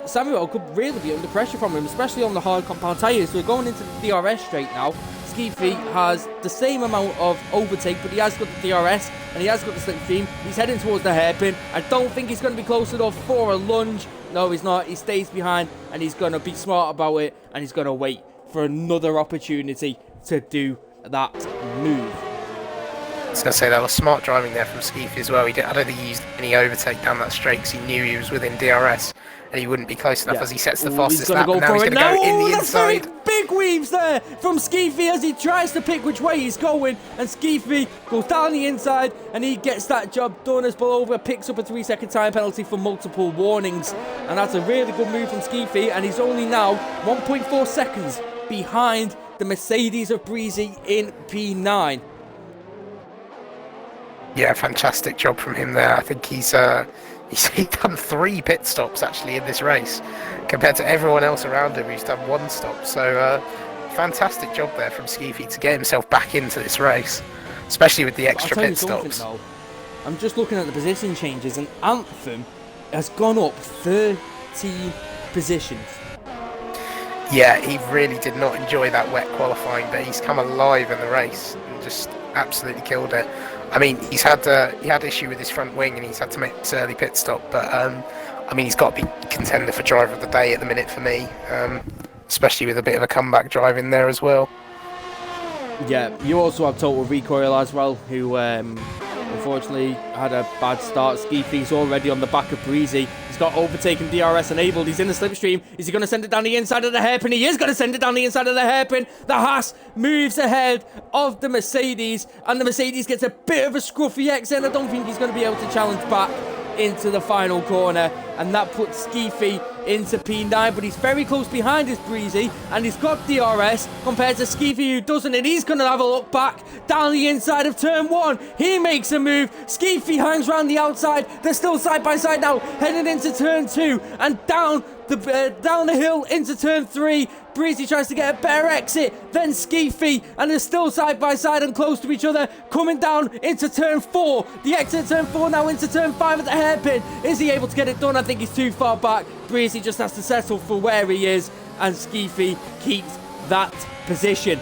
Samuel could really be under pressure from him, especially on the hard compound tyres. So we're going into the DRS straight now. Skeefy has the same amount of overtake, but he has got the DRS and he has got the slipstream. He's heading towards the hairpin. I don't think he's going to be close enough for a lunge. No, he's not. He stays behind and he's going to be smart about it, and he's going to wait for another opportunity to do that move. I was going to say that was smart driving there from Skeefy as well. I don't think he used any overtake down that straight because he knew he was within DRS and he wouldn't be close enough as he sets the fastest lap. Now he's going to go in the inside. Very big weaves there from Skeefy as he tries to pick which way he's going, and Skeefy goes down the inside and he gets that job done as Bulova picks up a 3-second time penalty for multiple warnings. And that's a really good move from Skeefy, and he's only now 1.4 seconds behind the Mercedes of Breezy in P9. Yeah, fantastic job from him there. I think he's done 3 pit stops actually in this race compared to everyone else around him who's done 1 stop. So fantastic job there from Skeefy to get himself back into this race, especially with the extra pit stops. Though, I'm just looking at the position changes, and Anthem has gone up 13 positions. Yeah, he really did not enjoy that wet qualifying, but he's come alive in the race and just absolutely killed it. I mean, he had issue with his front wing and he's had to make this early pit stop, but I mean, he's got to be contender for driver of the day at the minute for me, especially with a bit of a comeback drive in there as well. Yeah, you also have Total Recoil as well, who unfortunately had a bad start. Skeefy's already on the back of Breezy. He's got overtaken DRS enabled. He's in the slipstream. Is he going to send it down the inside of the hairpin? He is going to send it down the inside of the hairpin. The Haas moves ahead of the Mercedes, and the Mercedes gets a bit of a scruffy exit. I don't think he's going to be able to challenge back into the final corner, and that puts Skeefy into P9, but he's very close behind his Breezy, and he's got DRS compared to Skeefy, who doesn't, and he's going to have a look back down the inside of turn 1. He makes a move. Skeefy hangs around the outside. They're still side by side now, heading into turn 2 and down the hill into turn 3. Breezy tries to get a better exit than Skeefy, and they're still side by side and close to each other, coming down into turn 4. The exit of turn 4 now into turn 5 at the hairpin. Is he able to get it done? I think he's too far back. Breezy just has to settle for where he is, and Skeefy keeps that position.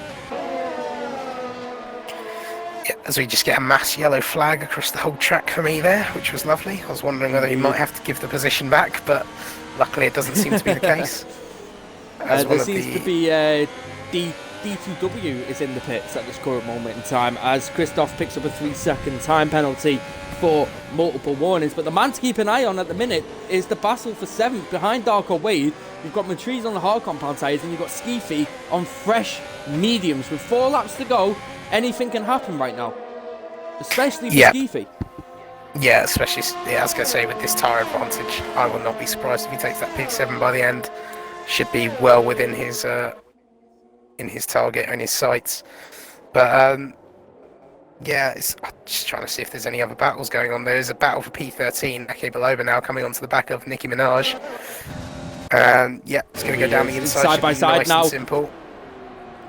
Yeah, as we just get a mass yellow flag across the whole track for me there, which was lovely. I was wondering whether he might have to give the position back, but luckily it doesn't seem to be the case. There seems to be D2W is in the pits at this current moment in time, as Christoph picks up a 3-second time penalty for multiple warnings. But the man to keep an eye on at the minute is the battle for 7th behind Darko Wade. You've got Matriz on the hard compound tyres, and you've got Skeefy on fresh mediums. With 4 laps to go, anything can happen right now, especially for Skeefy. Yeah, especially, I was going to say, with this tyre advantage, I will not be surprised if he takes that P7 by the end. Should be well within his target and his sights. But yeah, I'm just trying to see if there's any other battles going on. There's a battle for P13. Eke Belova now coming onto the back of Nicki Minaj. Yeah, it's going to go down the inside. Side by side nice now. And simple.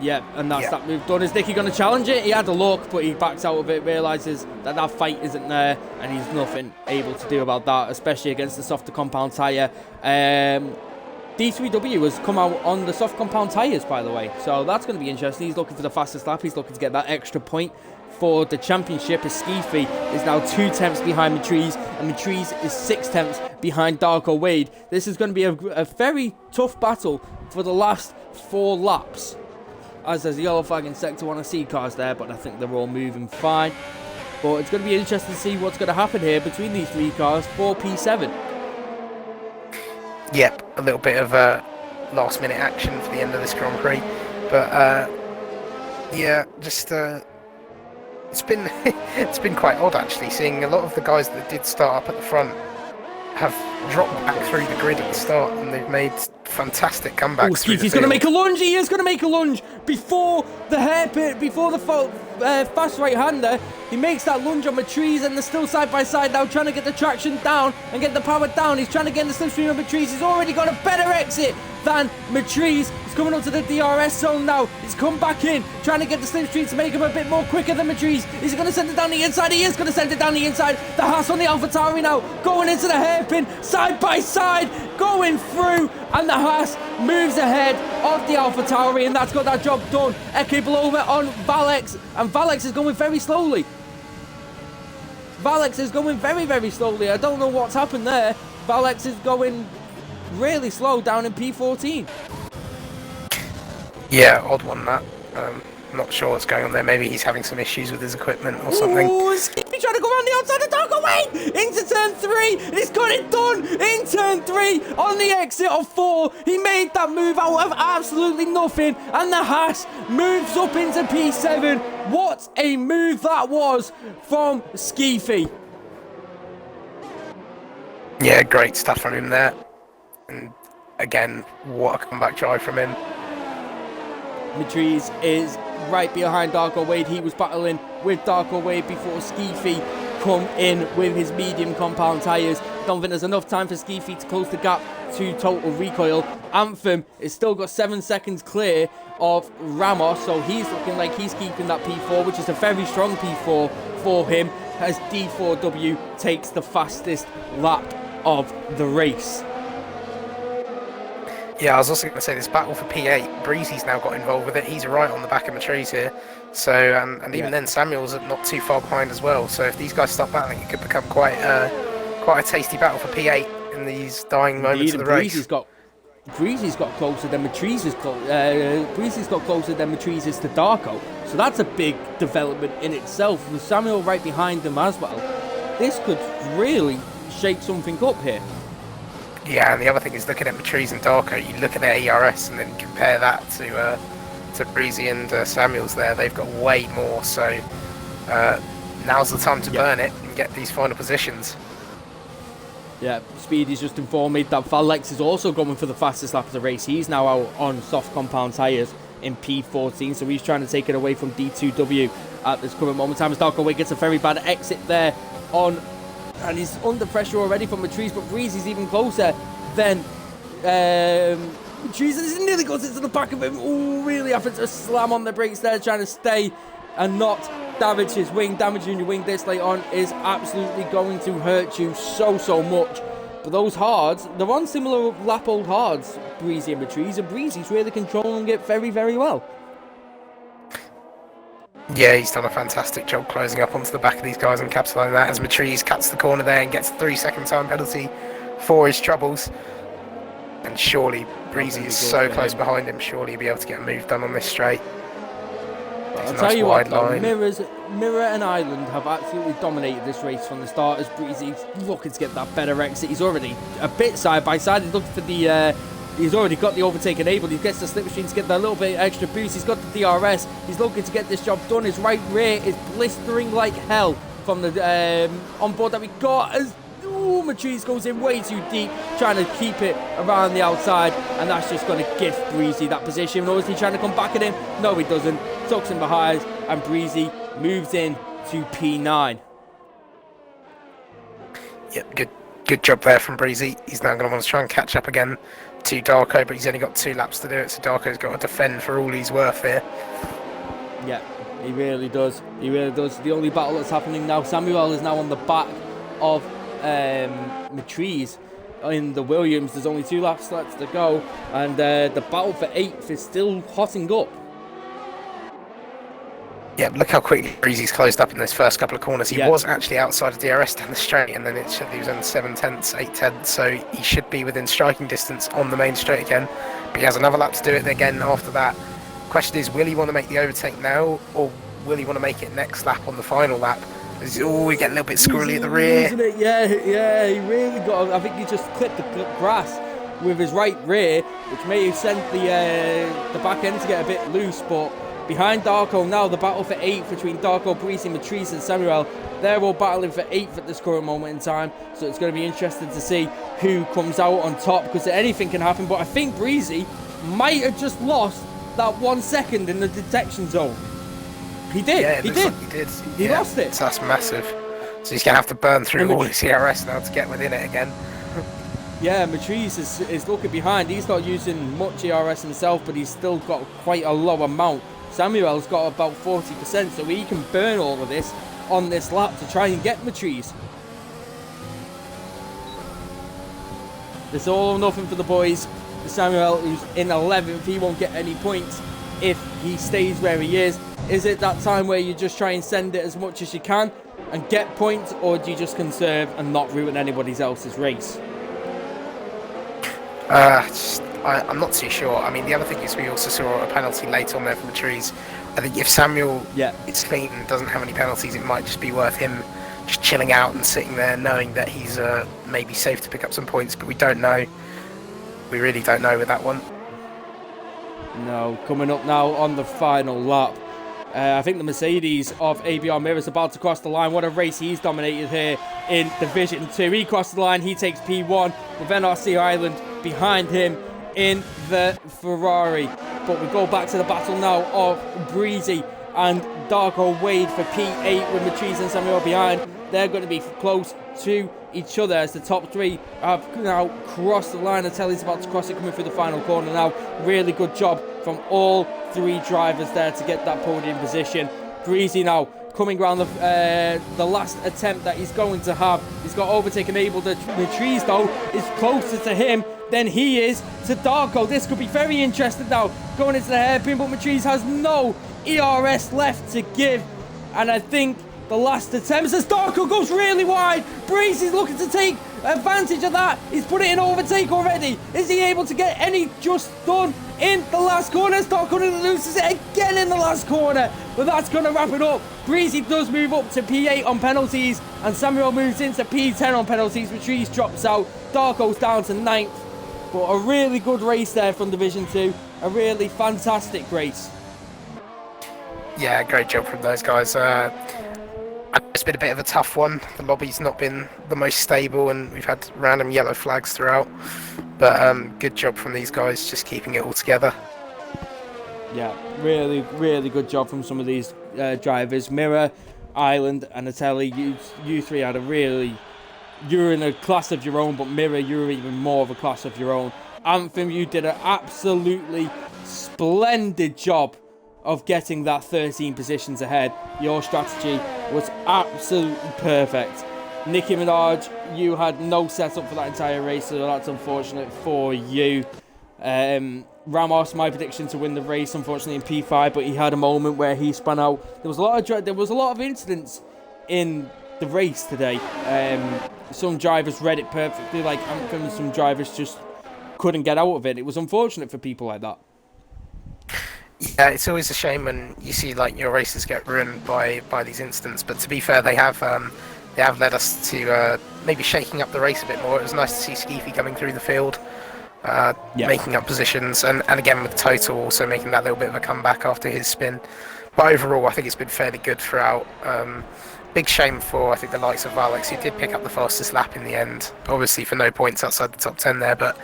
Yeah, and that's that move done. Is Nicky going to challenge it? He had a look, but he backs out of it, realises that that fight isn't there, and he's nothing able to do about that, especially against the softer compound tyre. D3W has come out on the soft compound tyres, by the way, so that's going to be interesting. He's looking for the fastest lap. He's looking to get that extra point for the championship, as Skeefy is now 2 tenths behind Matriz, and Matriz is 6 tenths behind Darko Wade. This is going to be a very tough battle for the last 4 laps, as there's a yellow flag in sector 1. I see cars there, but I think they're all moving fine. But it's going to be interesting to see what's going to happen here between these 3 cars for P7. Yep, a little bit of last minute action for the end of this Grand Prix. But yeah, just it's been it's been quite odd actually, seeing a lot of the guys that did start up at the front have dropped back through the grid at the start, and they've made fantastic comebacks. Oh, Skeefy's going to make a lunge. He is going to make a lunge before the hairpin, before the fast right-hander. He makes that lunge on Matriz, and they're still side by side now, trying to get the traction down and get the power down. He's trying to get in the slipstream of Matriz. He's already got a better exit than Matriz. He's coming up to the DRS zone now. He's come back in, trying to get the slipstream to make him a bit more quicker than Matriz. Is he going to send it down the inside? He is going to send it down the inside. The Haas on the AlphaTauri now, going into the hairpin, side by side. going through, and the Haas moves ahead of the AlphaTauri, and that's got that job done. Eke over on Valex, and Valex is going very slowly. Valex is going very, very slowly. I don't know what's happened there. Valex is going really slow down in P14. Yeah, odd one that. Not sure what's going on there. Maybe he's having some issues with his equipment or something. Ooh, Skippy trying to go around the outside of Dark away into turn 3. He's got it done in turn 3 on the exit of 4. He made that move out of absolutely nothing, and the Haas moves up into P7. What a move that was from Skiffy. Yeah, great stuff from him there. And again, what a comeback drive from him. Matriz is right behind Darko Wade. He was battling with Darko Wade before Skiffy come in with his medium compound tyres. Don't think there's enough time for Skiffy to close the gap to Total Recoil. Anthem is still got 7 seconds clear of Ramos, so he's looking like he's keeping that P4, which is a very strong P4 for him, as D4W takes the fastest lap of the race. Yeah, I was also going to say this battle for P8, Breezy's now got involved with it. He's right on the back of Matriz here. So, and even then, Samuel's not too far behind as well. So if these guys start battling, it could become quite a tasty battle for P8 in these dying moments of the race. Breezy's got closer than Matriz is Breezy's got closer than Matriz is to Darko. So that's a big development in itself. With Samuel right behind them as well, this could really shake something up here. Yeah, and the other thing is looking at Matriz and Darko, you look at their ERS and then compare that to Breezy and Samuel's there. They've got way more, so now's the time to burn it and get these final positions. Yeah, Speedy's just informed me that Valex is also going for the fastest lap of the race. He's now out on soft compound tyres in P14, so he's trying to take it away from D2W at this current moment in time. As Darko Wade gets a very bad exit there on, and he's under pressure already from Matriz, but Breezy's even closer than Matriz. He nearly goes into the back of him. Ooh, really having to slam on the brakes there, trying to stay and not damage his wing. Damaging your wing this late on is absolutely going to hurt you so much. But those hards, they're on similar lap old hards, Breezy and Matriz, and Breezy's really controlling it very, very well. Yeah, he's done a fantastic job closing up onto the back of these guys and capitalising that as Matriz cuts the corner there and gets a 3-second time penalty for his troubles. And surely Breezy is so close behind him, surely he'll be able to get a move done on this straight. I'll tell you what, though, Mirror and Island have absolutely dominated this race from the start, as Breezy's looking to get that better exit. He's already a bit side by side. He's looking for the he's already got the overtake enabled. He gets the slipstream to get that little bit extra boost. He's got the DRS. He's looking to get this job done. His right rear is blistering like hell from the onboard that we got. As Matriz goes in way too deep, trying to keep it around the outside, and that's just going to gift Breezy that position. Or is he trying to come back at him? No, he doesn't. Tucks him behind, and Breezy moves in to P9. Yep, good job there from Breezy. He's now going to want to try and catch up again to Darko, but he's only got 2 laps to do it, so Darko's got to defend for all he's worth here. Yeah, he really does. He really does. The only battle that's happening now, Samuel is now on the back of Matriz in the Williams. There's only 2 laps left to go, and the battle for 8th is still hotting up. Yeah, look how quickly Breezy's closed up in those first couple of corners. He was actually outside of DRS down the straight, and then he was on 7/10, 8/10, so he should be within striking distance on the main straight again. But he has another lap to do it again after that. Question is, will he want to make the overtake now, or will he want to make it next lap on the final lap? We get a little bit squirrely at the rear. Yeah, he really got. I think he just clipped the grass with his right rear, which may have sent the back end to get a bit loose, but behind Darko now, the battle for 8th between Darko, Breezy, Matriz and Samuel. They're all battling for 8th at this current moment in time, so it's going to be interesting to see who comes out on top, because anything can happen. But I think Breezy might have just lost that 1 second in the detection zone. He did. Yeah, he did. Like he did. He lost it. So that's massive. So he's going to have to burn through all his ERS now to get within it again. Yeah, Matriz is looking behind. He's not using much ERS himself, but he's still got quite a low amount. Samuel's got about 40%, so he can burn all of this on this lap to try and get Matriz. It's all or nothing for the boys. Samuel, who's in 11th, he won't get any points if he stays where he is. Is it that time where you just try and send it as much as you can and get points, or do you just conserve and not ruin anybody else's race? I'm not too sure. I mean, the other thing is we also saw a penalty late on there from the trees. I think if Samuel is clean and doesn't have any penalties, it might just be worth him just chilling out and sitting there knowing that he's maybe safe to pick up some points, but we don't know. We really don't know with that one. No, coming up now on the final lap. I think the Mercedes of ABR Mirror is about to cross the line. What a race he's dominated here in Division 2. He crossed the line, he takes P1 with NRC Ireland behind him in the Ferrari. But we go back to the battle now of Breezy and Darko Wade for P8 with Matrice and Samuel behind. They're going to be close to each other as the top three have now crossed the line. Telly's about to cross it, coming through the final corner now. Really good job from all three drivers there to get that podium position. Breezy now coming around the last attempt that he's going to have. He's got overtake enabled. Matrice though is closer to him than he is to Darko. This could be very interesting now going into the hairpin, but Matrice has no ERS left to give, and I think the last attempt as Darko goes really wide. Breezy's looking to take advantage of that. He's put it in overtake already. Is he able to get any just done in the last corner? Darko loses it again in the last corner, but that's going to wrap it up. Breezy does move up to P8 on penalties, and Samuel moves into P10 on penalties. Matrice drops out. Darko's down to 9th. But a really good race there from Division 2. A really fantastic race. Yeah, great job from those guys. It's been a bit of a tough one. The lobby's not been the most stable, and we've had random yellow flags throughout. But good job from these guys, just keeping it all together. Yeah, really, really good job from some of these drivers. Mirror, Island, and Natelli. You three had a really... You're in a class of your own, but Mirror, you're even more of a class of your own. Anthem, you did an absolutely splendid job of getting that 13 positions ahead. Your strategy was absolutely perfect. Nicki Minaj, you had no setup for that entire race, so that's unfortunate for you. Ramos, my prediction to win the race, unfortunately in P5, but he had a moment where he spun out. There was a lot of incidents in the race today. Some drivers read it perfectly, like Anthem. Some drivers just couldn't get out of it. It was unfortunate for people like that. Yeah, it's always a shame when you see like your races get ruined by these incidents. But to be fair, they have led us to maybe shaking up the race a bit more. It was nice to see Skeefy coming through the field, making up positions, and again with Total also making that little bit of a comeback after his spin. But overall, I think it's been fairly good throughout. Big shame for, I think, the likes of Alex, who did pick up the fastest lap in the end. Obviously for no points outside the top 10 there, but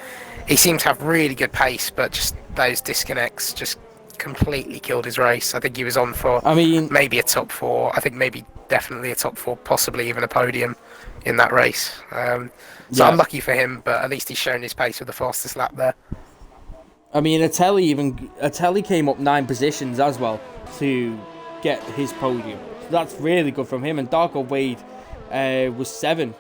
he seemed to have really good pace, but just those disconnects just completely killed his race. I think he was on for maybe a top 4. I think maybe definitely a top 4, possibly even a podium in that race. So unlucky for him, but at least he's shown his pace with the fastest lap there. I mean, Atelli came up 9 positions as well to get his podium. So that's really good from him. And Darko Wade was 7.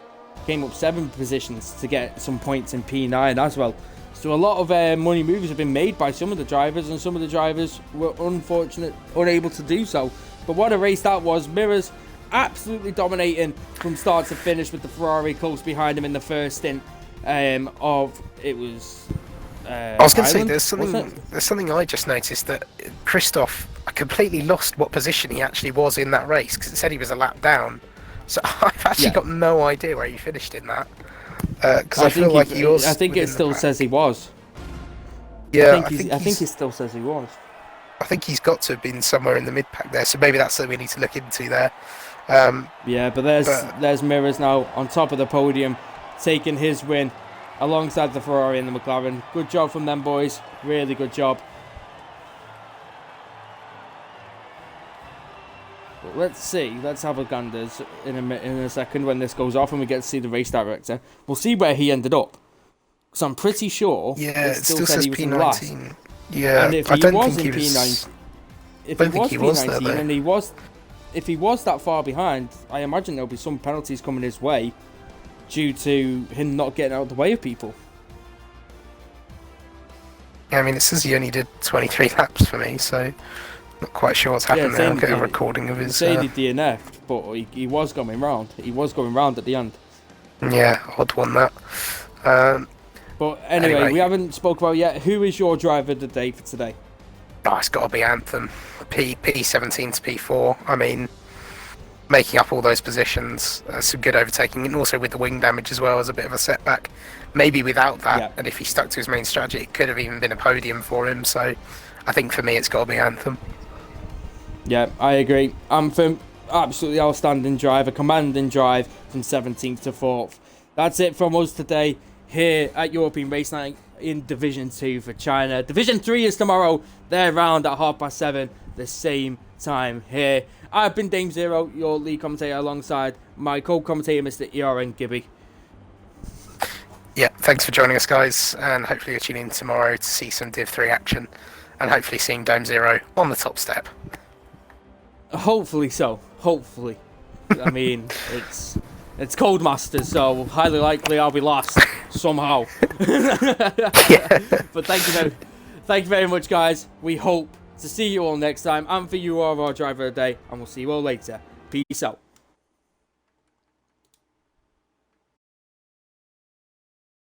Came up 7 positions to get some points in P9 as well. So a lot of money moves have been made by some of the drivers, and some of the drivers were unable to do so. But what a race that was. Mirrors absolutely dominating from start to finish, with the Ferrari close behind him in the first stint of it was I was going to say there's something I just noticed, that Christoph completely lost what position he actually was in that race, because it said he was a lap down. So I've actually got no idea where he finished in that. Because I feel like he was. I think it still says he was. Yeah, I think it still says he was. I think he's got to have been somewhere in the mid pack there. So maybe that's something we need to look into there. But there's Mirrors now on top of the podium, taking his win alongside the Ferrari and the McLaren. Good job from them boys. Really good job. But let's see. Let's have a gander in a second when this goes off and we get to see the race director. We'll see where he ended up. Because I'm pretty sure it still says P19. Last. Yeah, and if I he don't was think in he was... P9, if I he think was he was P19 there, and if he was that far behind, I imagine there'll be some penalties coming his way due to him not getting out of the way of people. I mean, it says he only did 23 laps for me, so not quite sure what's happened there. I'll get a recording of his. Say he DNF, but he was going round. He was going round at the end. Yeah, odd one that. But anyway, we haven't spoke about yet. Who is your driver of the day for today? Oh, it's got to be Anthem. P17 to P4. I mean, making up all those positions, some good overtaking, and also with the wing damage as well as a bit of a setback. Maybe without that, and if he stuck to his main strategy, it could have even been a podium for him. So I think for me, it's got to be Anthem. Yeah, I agree. Anthem, absolutely outstanding driver, commanding drive from 17th to 4th. That's it from us today here at European Race Night in Division 2 for China. Division 3 is tomorrow. They're round at 7:30, the same time here. I've been Dame Zero, your lead commentator, alongside my co-commentator, Mr. ERN Gibby. Yeah, thanks for joining us, guys, and hopefully you're tuning in tomorrow to see some Div 3 action, and hopefully seeing Dome Zero on the top step. Hopefully so. Hopefully. I mean, it's Codemasters, so highly likely I'll be lost somehow. But thank you very much, guys. We hope to see you all next time. And for you, all our driver of the day, and we'll see you all later. Peace out.